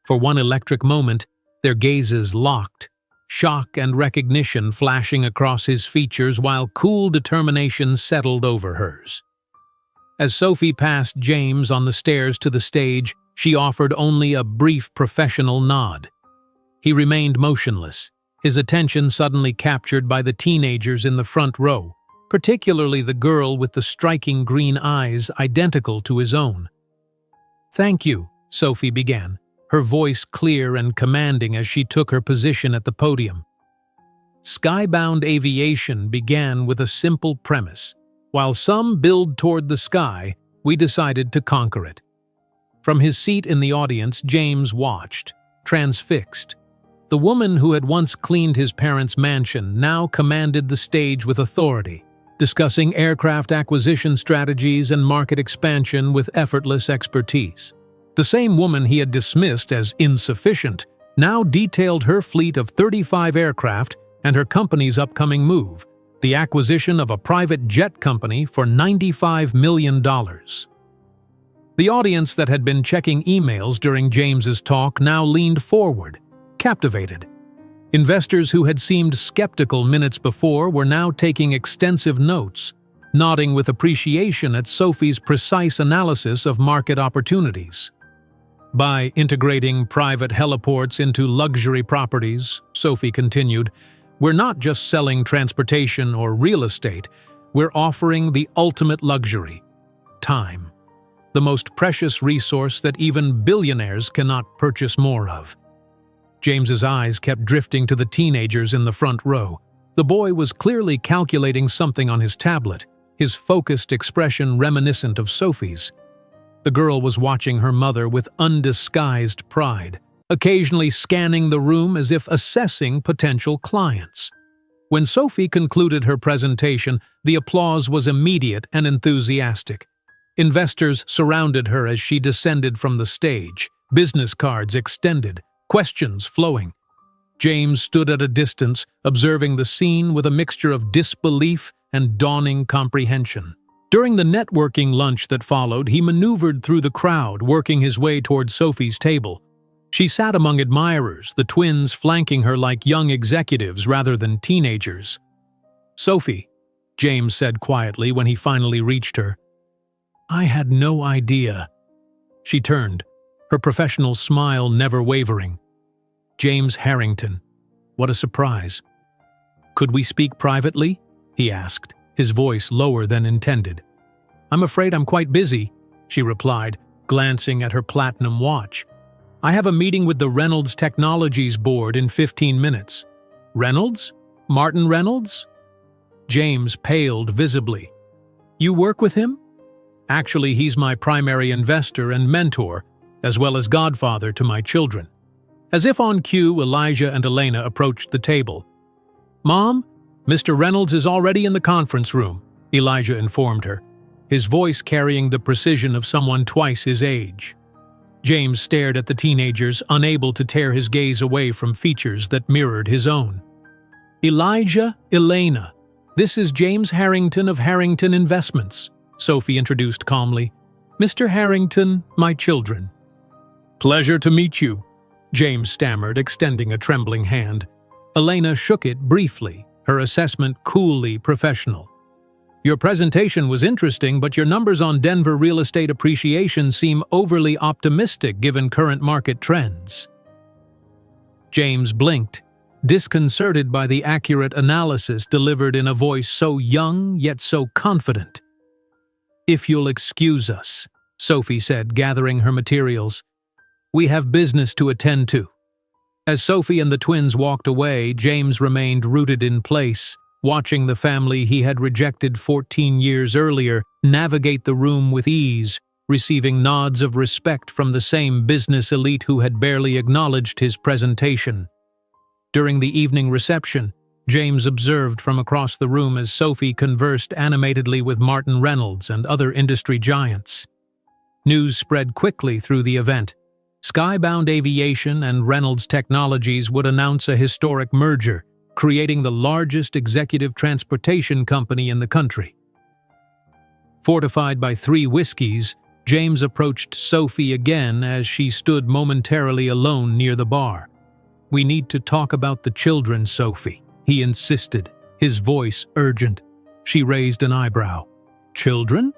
For one electric moment, their gazes locked, shock and recognition flashing across his features while cool determination settled over hers. As Sophie passed James on the stairs to the stage, she offered only a brief professional nod. He remained motionless, his attention suddenly captured by the teenagers in the front row, particularly the girl with the striking green eyes identical to his own. "Thank you," Sophie began, her voice clear and commanding as she took her position at the podium. Skybound Aviation began with a simple premise. While some build toward the sky, we decided to conquer it. From his seat in the audience, James watched, transfixed. The woman who had once cleaned his parents' mansion now commanded the stage with authority, discussing aircraft acquisition strategies and market expansion with effortless expertise. The same woman he had dismissed as insufficient now detailed her fleet of 35 aircraft and her company's upcoming move, the acquisition of a private jet company for $95 million. The audience that had been checking emails during James's talk now leaned forward, captivated. Investors who had seemed skeptical minutes before were now taking extensive notes, nodding with appreciation at Sophie's precise analysis of market opportunities. By integrating private heliports into luxury properties, Sophie continued, we're not just selling transportation or real estate, we're offering the ultimate luxury: time. The most precious resource that even billionaires cannot purchase more of. James's eyes kept drifting to the teenagers in the front row. The boy was clearly calculating something on his tablet, his focused expression reminiscent of Sophie's. The girl was watching her mother with undisguised pride, occasionally scanning the room as if assessing potential clients. When Sophie concluded her presentation, the applause was immediate and enthusiastic. Investors surrounded her as she descended from the stage, business cards extended, questions flowing. James stood at a distance, observing the scene with a mixture of disbelief and dawning comprehension. During the networking lunch that followed, he maneuvered through the crowd, working his way toward Sophie's table. She sat among admirers, the twins flanking her like young executives rather than teenagers. "Sophie," James said quietly when he finally reached her. "I had no idea." She turned, her professional smile never wavering. "James Harrington. What a surprise." "Could we speak privately?" he asked, his voice lower than intended. "I'm afraid I'm quite busy," she replied, glancing at her platinum watch. "I have a meeting with the Reynolds Technologies board in 15 minutes. "Reynolds? Martin Reynolds?" James paled visibly. "You work with him?" "Actually, he's my primary investor and mentor, as well as godfather to my children." As if on cue, Elijah and Elena approached the table. "Mom, Mr. Reynolds is already in the conference room," Elijah informed her, his voice carrying the precision of someone twice his age. James stared at the teenagers, unable to tear his gaze away from features that mirrored his own. "Elijah, Elena, this is James Harrington of Harrington Investments," Sophie introduced calmly. "Mr. Harrington, my children." "Pleasure to meet you," James stammered, extending a trembling hand. Elena shook it briefly, her assessment coolly professional. "Your presentation was interesting, but your numbers on Denver real estate appreciation seem overly optimistic given current market trends." James blinked, disconcerted by the accurate analysis delivered in a voice so young yet so confident. "If you'll excuse us," Sophie said, gathering her materials. "We have business to attend to." As Sophie and the twins walked away, James remained rooted in place, watching the family he had rejected 14 years earlier navigate the room with ease, receiving nods of respect from the same business elite who had barely acknowledged his presentation. During the evening reception, James observed from across the room as Sophie conversed animatedly with Martin Reynolds and other industry giants. News spread quickly through the event. Skybound Aviation and Reynolds Technologies would announce a historic merger, creating the largest executive transportation company in the country. Fortified by 3 whiskeys, James approached Sophie again as she stood momentarily alone near the bar. "We need to talk about the children, Sophie," he insisted, his voice urgent. She raised an eyebrow. "Children?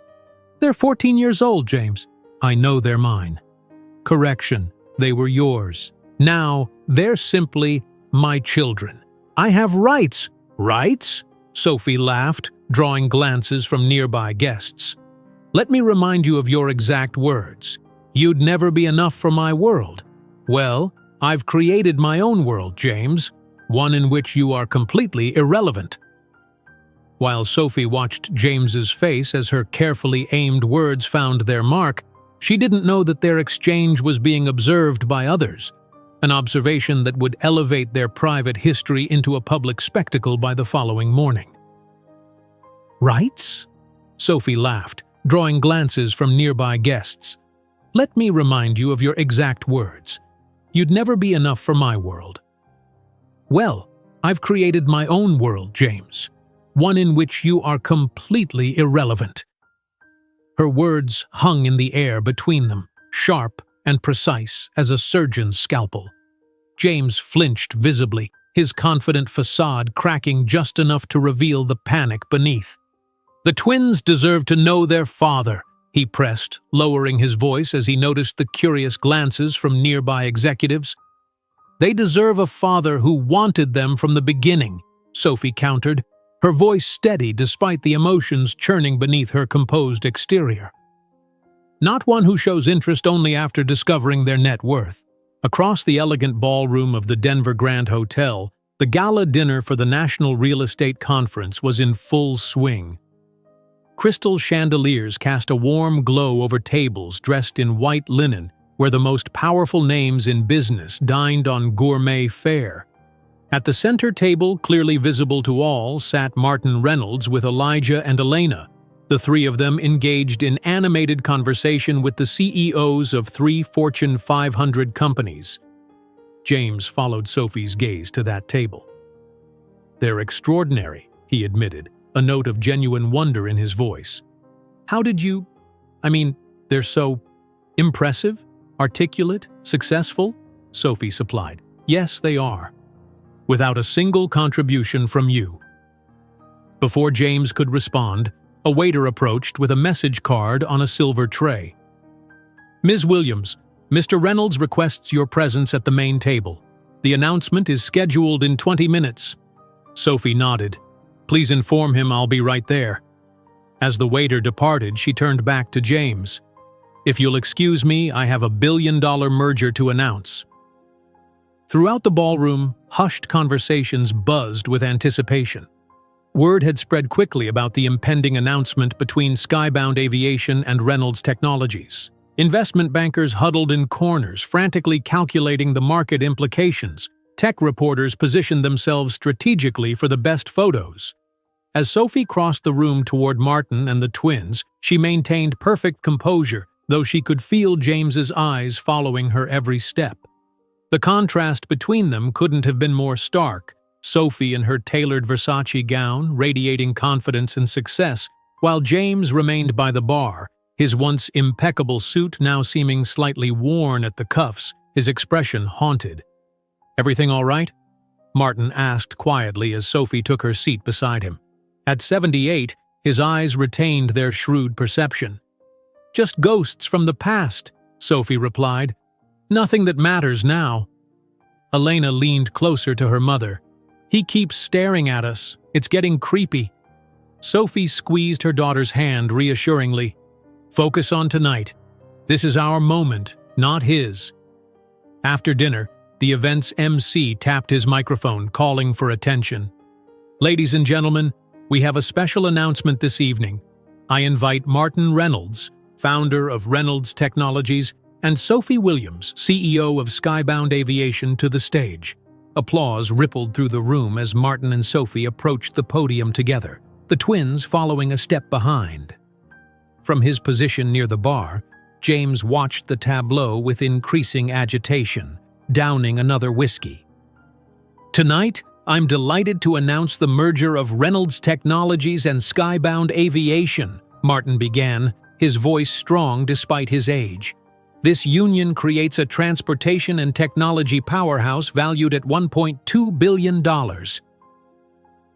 They're 14 years old, James." "I know they're mine." "Correction, they were yours. Now, they're simply my children. I have rights." "Rights?" Sophie laughed, drawing glances from nearby guests. "Let me remind you of your exact words. You'd never be enough for my world. Well, I've created my own world, James, one in which you are completely irrelevant." While Sophie watched James's face as her carefully aimed words found their mark, she didn't know that their exchange was being observed by others, an observation that would elevate their private history into a public spectacle by the following morning. "Rights?" Sophie laughed, drawing glances from nearby guests. "Let me remind you of your exact words. You'd never be enough for my world." "Well, I've created my own world, James. one in which you are completely irrelevant." Her words hung in the air between them, sharp and precise as a surgeon's scalpel. James flinched visibly, his confident facade cracking just enough to reveal the panic beneath. "The twins deserve to know their father," he pressed, lowering his voice as he noticed the curious glances from nearby executives. "They deserve a father who wanted them from the beginning," Sophie countered, her voice steady despite the emotions churning beneath her composed exterior. "Not one who shows interest only after discovering their net worth." Across the elegant ballroom of the Denver Grand Hotel, the gala dinner for the National Real Estate Conference was in full swing. Crystal chandeliers cast a warm glow over tables dressed in white linen, where the most powerful names in business dined on gourmet fare. At the center table, clearly visible to all, sat Martin Reynolds with Elijah and Elena. The three of them engaged in animated conversation with the CEOs of 3 Fortune 500 companies. James followed Sophie's gaze to that table. "They're extraordinary," he admitted, a note of genuine wonder in his voice. "How did you... they're so... impressive, articulate, successful?" Sophie supplied. "Yes, they are. Without a single contribution from you." Before James could respond, a waiter approached with a message card on a silver tray. "Ms. Williams, Mr. Reynolds requests your presence at the main table. The announcement is scheduled in 20 minutes. Sophie nodded. "Please inform him I'll be right there." As the waiter departed, she turned back to James. "If you'll excuse me, I have a billion-dollar merger to announce." Throughout the ballroom, hushed conversations buzzed with anticipation. Word had spread quickly about the impending announcement between Skybound Aviation and Reynolds Technologies. Investment bankers huddled in corners, frantically calculating the market implications. Tech reporters positioned themselves strategically for the best photos. As Sophie crossed the room toward Martin and the twins, she maintained perfect composure, though she could feel James's eyes following her every step. The contrast between them couldn't have been more stark. Sophie in her tailored Versace gown, radiating confidence and success, while James remained by the bar, his once impeccable suit now seeming slightly worn at the cuffs, his expression haunted. "Everything all right?" Martin asked quietly as Sophie took her seat beside him. At 78, his eyes retained their shrewd perception. "Just ghosts from the past," Sophie replied. "Nothing that matters now." Elena leaned closer to her mother. "He keeps staring at us. It's getting creepy." Sophie squeezed her daughter's hand reassuringly. "Focus on tonight. This is our moment, not his." After dinner, the event's MC tapped his microphone, calling for attention. "Ladies and gentlemen, we have a special announcement this evening. I invite Martin Reynolds, founder of Reynolds Technologies, and Sophie Williams, CEO of Skybound Aviation, to the stage." Applause rippled through the room as Martin and Sophie approached the podium together, the twins following a step behind. From his position near the bar, James watched the tableau with increasing agitation, downing another whiskey. "Tonight, I'm delighted to announce the merger of Reynolds Technologies and Skybound Aviation," Martin began, his voice strong despite his age. "This union creates a transportation and technology powerhouse valued at $1.2 billion.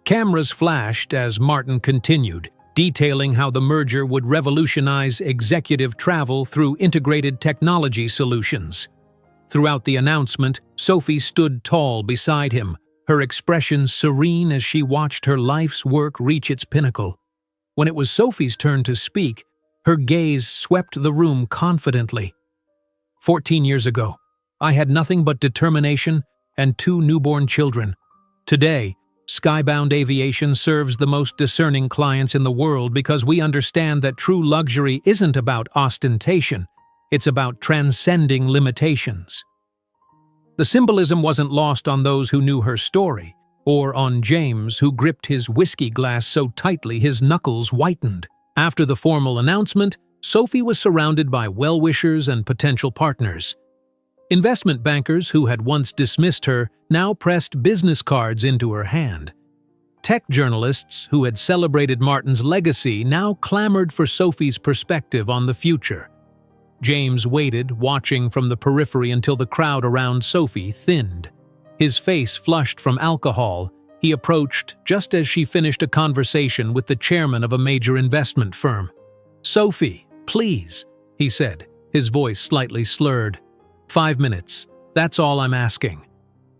Cameras flashed as Martin continued, detailing how the merger would revolutionize executive travel through integrated technology solutions. Throughout the announcement, Sophie stood tall beside him, her expression serene as she watched her life's work reach its pinnacle. When it was Sophie's turn to speak, her gaze swept the room confidently. 14 years ago, I had nothing but determination and 2 newborn children. Today, Skybound Aviation serves the most discerning clients in the world because we understand that true luxury isn't about ostentation, it's about transcending limitations. The symbolism wasn't lost on those who knew her story, or on James, who gripped his whiskey glass so tightly his knuckles whitened. After the formal announcement, Sophie was surrounded by well-wishers and potential partners. Investment bankers who had once dismissed her now pressed business cards into her hand. Tech journalists who had celebrated Martin's legacy now clamored for Sophie's perspective on the future. James waited, watching from the periphery until the crowd around Sophie thinned. His face flushed from alcohol. He approached just as she finished a conversation with the chairman of a major investment firm. "Sophie, please," he said, his voice slightly slurred. "5 minutes. That's all I'm asking."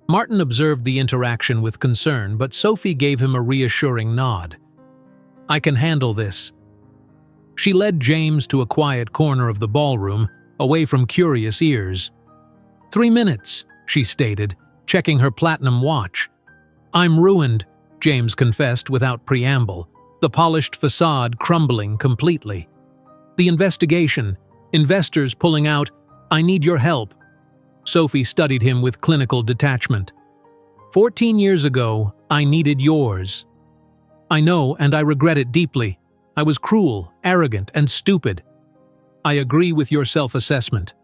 Martin observed the interaction with concern, but Sophie gave him a reassuring nod. "I can handle this." She led James to a quiet corner of the ballroom, away from curious ears. 3 minutes, she stated, checking her platinum watch. "I'm ruined," James confessed without preamble, the polished facade crumbling completely. "The investigation, investors pulling out, I need your help." Sophie studied him with clinical detachment. 14 years ago, I needed yours. I know, and I regret it deeply. I was cruel, arrogant, and stupid. I agree with your self-assessment."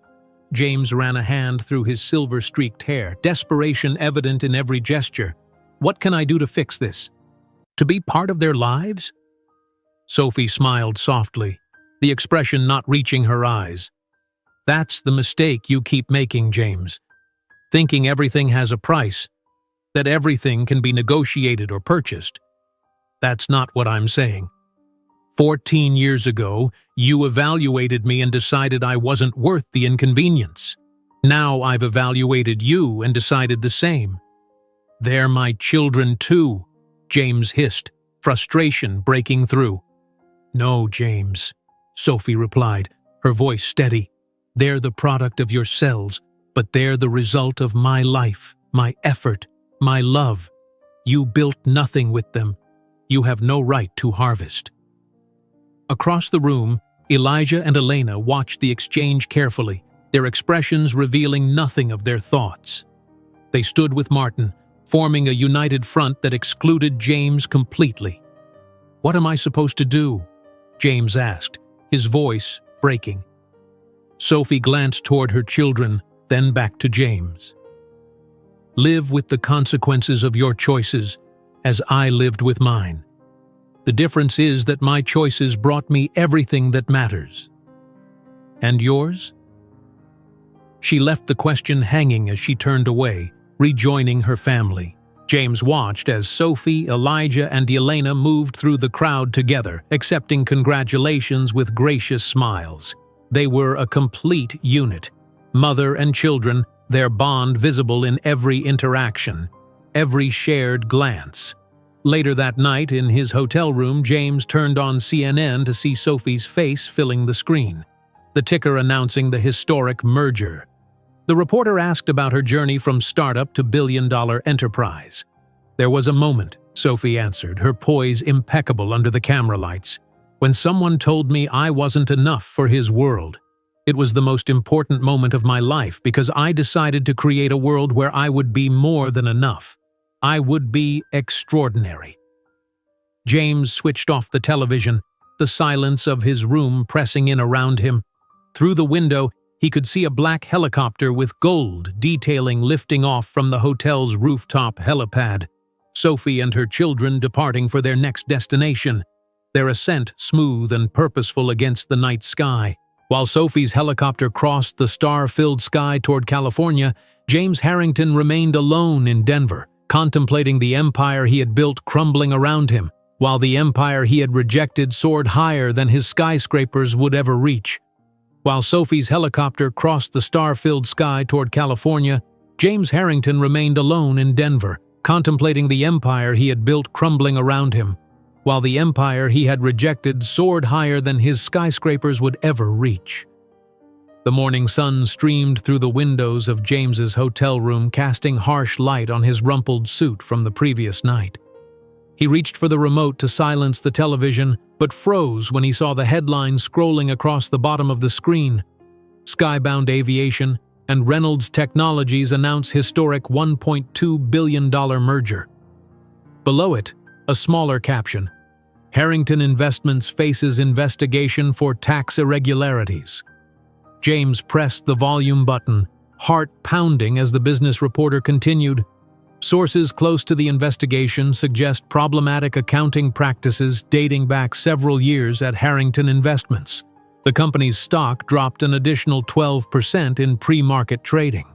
James ran a hand through his silver-streaked hair, desperation evident in every gesture. "What can I do to fix this? To be part of their lives?" Sophie smiled softly, the expression not reaching her eyes. "That's the mistake you keep making, James. Thinking everything has a price, that everything can be negotiated or purchased. That's not what I'm saying. 14 years ago, you evaluated me and decided I wasn't worth the inconvenience. Now I've evaluated you and decided the same. They're my children too," James hissed, frustration breaking through. "No, James," Sophie replied, her voice steady. "They're the product of your cells, but they're the result of my life, my effort, my love. You built nothing with them. You have no right to harvest." Across the room, Elijah and Elena watched the exchange carefully, their expressions revealing nothing of their thoughts. They stood with Martin, forming a united front that excluded James completely. "What am I supposed to do?" James asked, his voice breaking. Sophie glanced toward her children, then back to James. "Live with the consequences of your choices, as I lived with mine. The difference is that my choices brought me everything that matters. And yours?" She left the question hanging as she turned away, rejoining her family. James watched as Sophie, Elijah, and Elena moved through the crowd together, accepting congratulations with gracious smiles. They were a complete unit, mother and children, their bond visible in every interaction, every shared glance. Later that night, in his hotel room, James turned on CNN to see Sophie's face filling the screen, the ticker announcing the historic merger. The reporter asked about her journey from startup to billion-dollar enterprise. "There was a moment," Sophie answered, her poise impeccable under the camera lights, "when someone told me I wasn't enough for his world. It was the most important moment of my life because I decided to create a world where I would be more than enough. I would be extraordinary." James switched off the television, the silence of his room pressing in around him. Through the window, he could see a black helicopter with gold detailing lifting off from the hotel's rooftop helipad. Sophie and her children departing for their next destination, their ascent smooth and purposeful against the night sky. While Sophie's helicopter crossed the star-filled sky toward California, James Harrington remained alone in Denver, contemplating the empire he had built crumbling around him, while the empire he had rejected soared higher than his skyscrapers would ever reach. While Sophie's helicopter crossed the star-filled sky toward California, James Harrington remained alone in Denver, contemplating the empire he had built crumbling around him, while the empire he had rejected soared higher than his skyscrapers would ever reach. The morning sun streamed through the windows of James's hotel room, casting harsh light on his rumpled suit from the previous night. He reached for the remote to silence the television, but froze when he saw the headline scrolling across the bottom of the screen. Skybound Aviation and Reynolds Technologies announce historic $1.2 billion merger. Below it, a smaller caption: Harrington Investments faces investigation for tax irregularities. James pressed the volume button, heart pounding as the business reporter continued. Sources close to the investigation suggest problematic accounting practices dating back several years at Harrington Investments. The company's stock dropped an additional 12% in pre-market trading.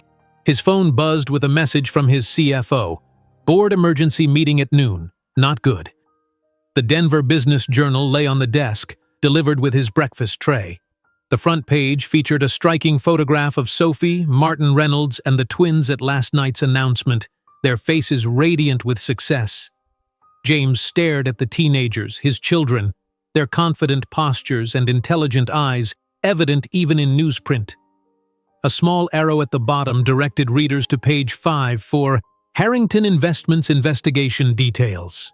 His phone buzzed with a message from his CFO. Board emergency meeting at noon. Not good. The Denver Business Journal lay on the desk, delivered with his breakfast tray. The front page featured a striking photograph of Sophie, Martin Reynolds, and the twins at last night's announcement, their faces radiant with success. James stared at the teenagers, his children, their confident postures and intelligent eyes, evident even in newsprint. A small arrow at the bottom directed readers to page 5 for Harrington Investments investigation details.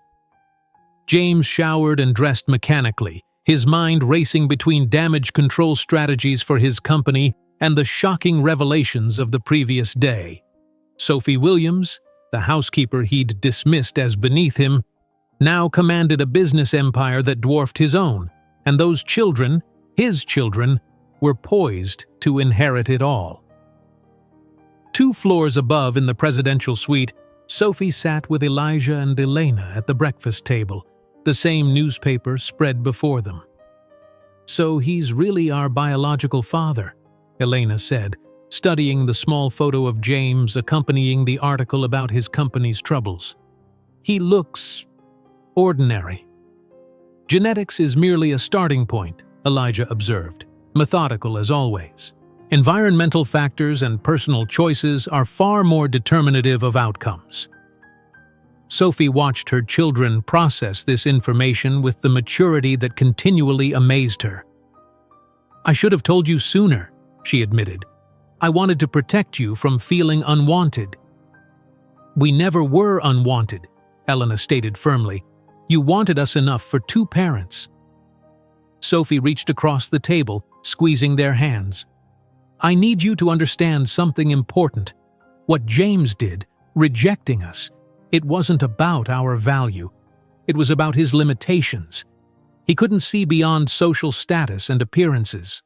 James showered and dressed mechanically, his mind racing between damage control strategies for his company and the shocking revelations of the previous day. Sophie Williams, the housekeeper he'd dismissed as beneath him, now commanded a business empire that dwarfed his own, and those children, his children, were poised to inherit it all. 2 floors above in the presidential suite, Sophie sat with Elijah and Elena at the breakfast table, the same newspaper spread before them. "So he's really our biological father," Elena said, studying the small photo of James accompanying the article about his company's troubles. "He looks ordinary." "Genetics is merely a starting point," Elijah observed, methodical as always. "Environmental factors and personal choices are far more determinative of outcomes." Sophie watched her children process this information with the maturity that continually amazed her. "I should have told you sooner," she admitted. "I wanted to protect you from feeling unwanted." "We never were unwanted," Elena stated firmly. "You wanted us enough for 2 parents." Sophie reached across the table, squeezing their hands. "I need you to understand something important. What James did, rejecting us, it wasn't about our value. It was about his limitations. He couldn't see beyond social status and appearances.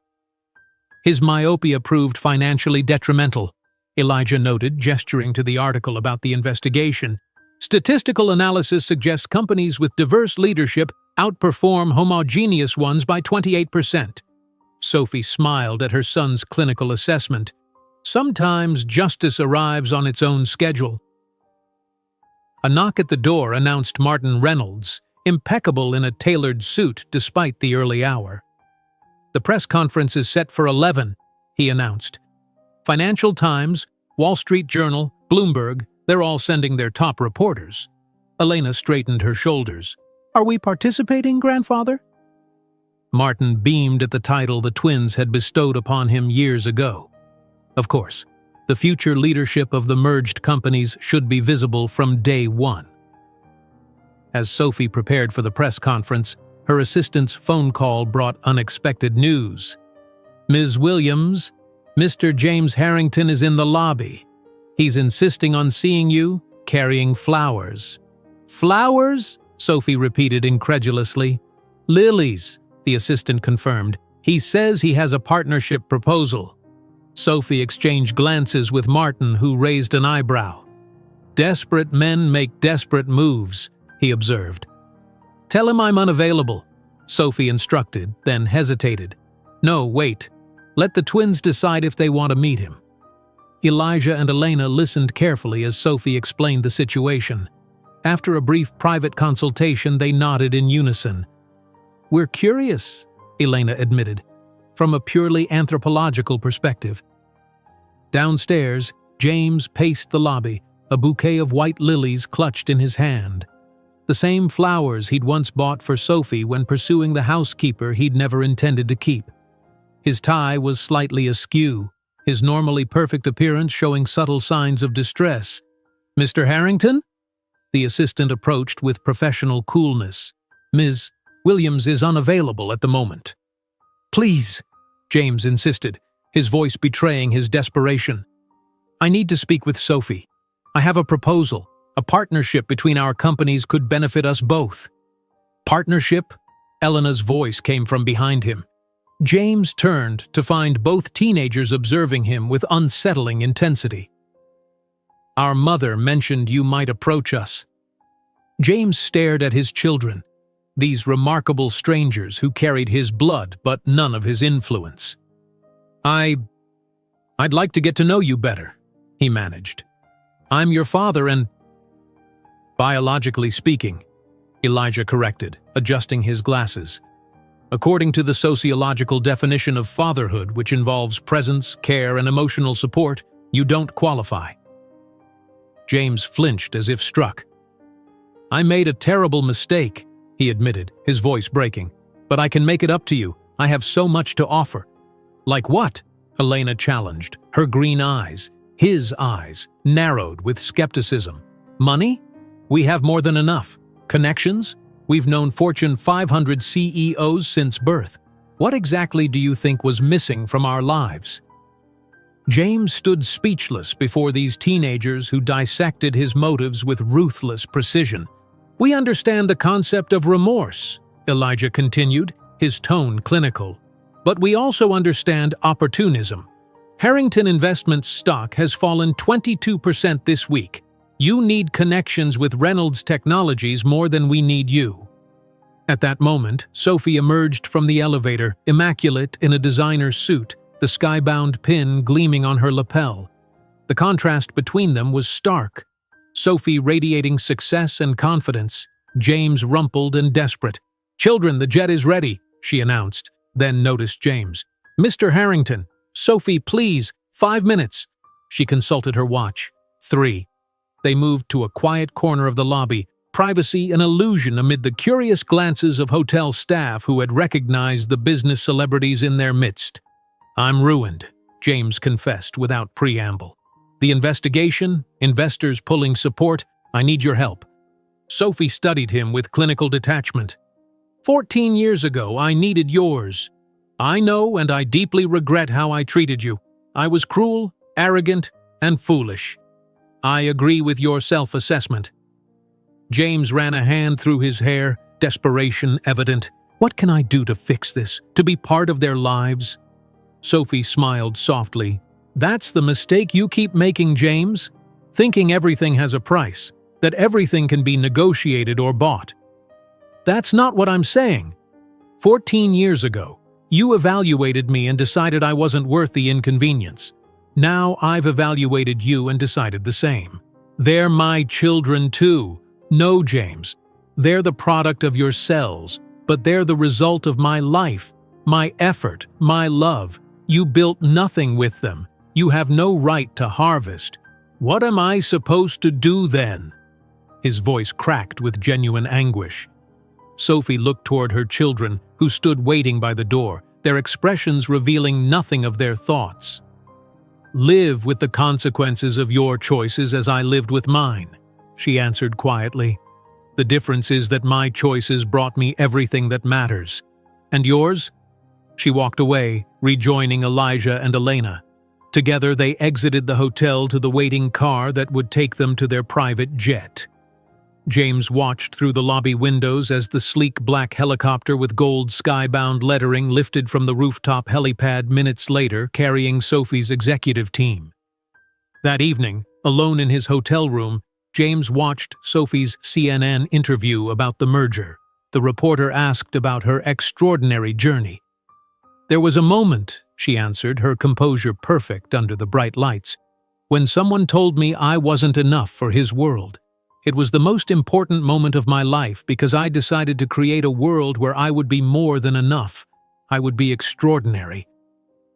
His myopia proved financially detrimental," Elijah noted, gesturing to the article about the investigation. "Statistical analysis suggests companies with diverse leadership outperform homogeneous ones by 28%. Sophie smiled at her son's clinical assessment. "Sometimes justice arrives on its own schedule." A knock at the door announced Martin Reynolds, impeccable in a tailored suit despite the early hour. "The press conference is set for 11, he announced. "Financial Times, Wall Street Journal, Bloomberg, they're all sending their top reporters." Elena straightened her shoulders. "Are we participating, grandfather?" Martin beamed at the title the twins had bestowed upon him years ago. Of course, the future leadership of the merged companies should be visible from day one. As Sophie prepared for the press conference, her assistant's phone call brought unexpected news. "Ms. Williams, Mr. James Harrington is in the lobby. He's insisting on seeing you, carrying flowers." "Flowers?" Sophie repeated incredulously. "Lilies," the assistant confirmed. "He says he has a partnership proposal." Sophie exchanged glances with Martin, who raised an eyebrow. "Desperate men make desperate moves," he observed. "Tell him I'm unavailable," Sophie instructed, then hesitated. "No, wait. Let the twins decide if they want to meet him." Elijah and Elena listened carefully as Sophie explained the situation. After a brief private consultation, they nodded in unison. "We're curious," Elena admitted, "from a purely anthropological perspective." Downstairs, James paced the lobby, a bouquet of white lilies clutched in his hand. The same flowers he'd once bought for Sophie when pursuing the housekeeper he'd never intended to keep. His tie was slightly askew, his normally perfect appearance showing subtle signs of distress. "Mr. Harrington?" The assistant approached with professional coolness. "Ms. Williams is unavailable at the moment." "Please," James insisted, his voice betraying his desperation. "I need to speak with Sophie. I have a proposal. A partnership between our companies could benefit us both." "Partnership?" Elena's voice came from behind him. James turned to find both teenagers observing him with unsettling intensity. Our mother mentioned you might approach us." James stared at his children, these remarkable strangers who carried his blood but none of his influence. I'd like to get to know you better," he managed. "I'm your father and—" "Biologically speaking," Elijah corrected, adjusting his glasses. "According to the sociological definition of fatherhood, which involves presence, care, and emotional support, you don't qualify." James flinched as if struck. "I made a terrible mistake," he admitted, his voice breaking. "But I can make it up to you. I have so much to offer." "Like what?" Elena challenged, her green eyes, his eyes, narrowed with skepticism. "Money? We have more than enough. Connections? We've known Fortune 500 CEOs since birth. What exactly do you think was missing from our lives?" James stood speechless before these teenagers who dissected his motives with ruthless precision. "We understand the concept of remorse," Elijah continued, his tone clinical. "But we also understand opportunism. Harrington Investments stock has fallen 22% this week. You need connections with Reynolds Technologies more than we need you." At that moment, Sophie emerged from the elevator, immaculate in a designer suit, the skybound pin gleaming on her lapel. The contrast between them was stark. Sophie radiating success and confidence, James rumpled and desperate. "Children, the jet is ready," she announced, then noticed James. "Mr. Harrington, Sophie, please, 5 minutes." She consulted her watch. 3. They moved to a quiet corner of the lobby, privacy an illusion amid the curious glances of hotel staff who had recognized the business celebrities in their midst. "I'm ruined," James confessed without preamble. "The investigation, investors pulling support, I need your help." Sophie studied him with clinical detachment. 14 years ago, I needed yours. I know and I deeply regret how I treated you. I was cruel, arrogant, and foolish. I agree with your self-assessment." James ran a hand through his hair, desperation evident. "What can I do to fix this, to be part of their lives?" Sophie smiled softly. "That's the mistake you keep making, James. Thinking everything has a price, that everything can be negotiated or bought. That's not what I'm saying. 14 years ago, you evaluated me and decided I wasn't worth the inconvenience. Now I've evaluated you and decided the same. They're my children too. No, James. They're the product of your cells, but they're the result of my life, my effort, my love. You built nothing with them. You have no right to harvest. What am I supposed to do then?" His voice cracked with genuine anguish. Sophie looked toward her children, who stood waiting by the door, their expressions revealing nothing of their thoughts. "Live with the consequences of your choices as I lived with mine," she answered quietly. "The difference is that my choices brought me everything that matters. And yours?" She walked away, rejoining Elijah and Elena. Together they exited the hotel to the waiting car that would take them to their private jet. James watched through the lobby windows as the sleek black helicopter with gold skybound lettering lifted from the rooftop helipad minutes later, carrying Sophie's executive team. That evening, alone in his hotel room, James watched Sophie's CNN interview about the merger. The reporter asked about her extraordinary journey. "There was a moment," she answered, her composure perfect under the bright lights, "when someone told me I wasn't enough for his world. It was the most important moment of my life because I decided to create a world where I would be more than enough. I would be extraordinary."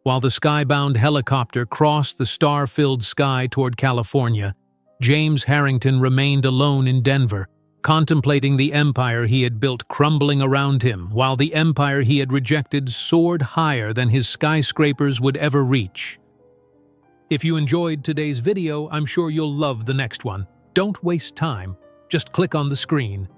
While the skybound helicopter crossed the star-filled sky toward California, James Harrington remained alone in Denver, contemplating the empire he had built crumbling around him, while the empire he had rejected soared higher than his skyscrapers would ever reach. If you enjoyed today's video, I'm sure you'll love the next one. Don't waste time. Just click on the screen.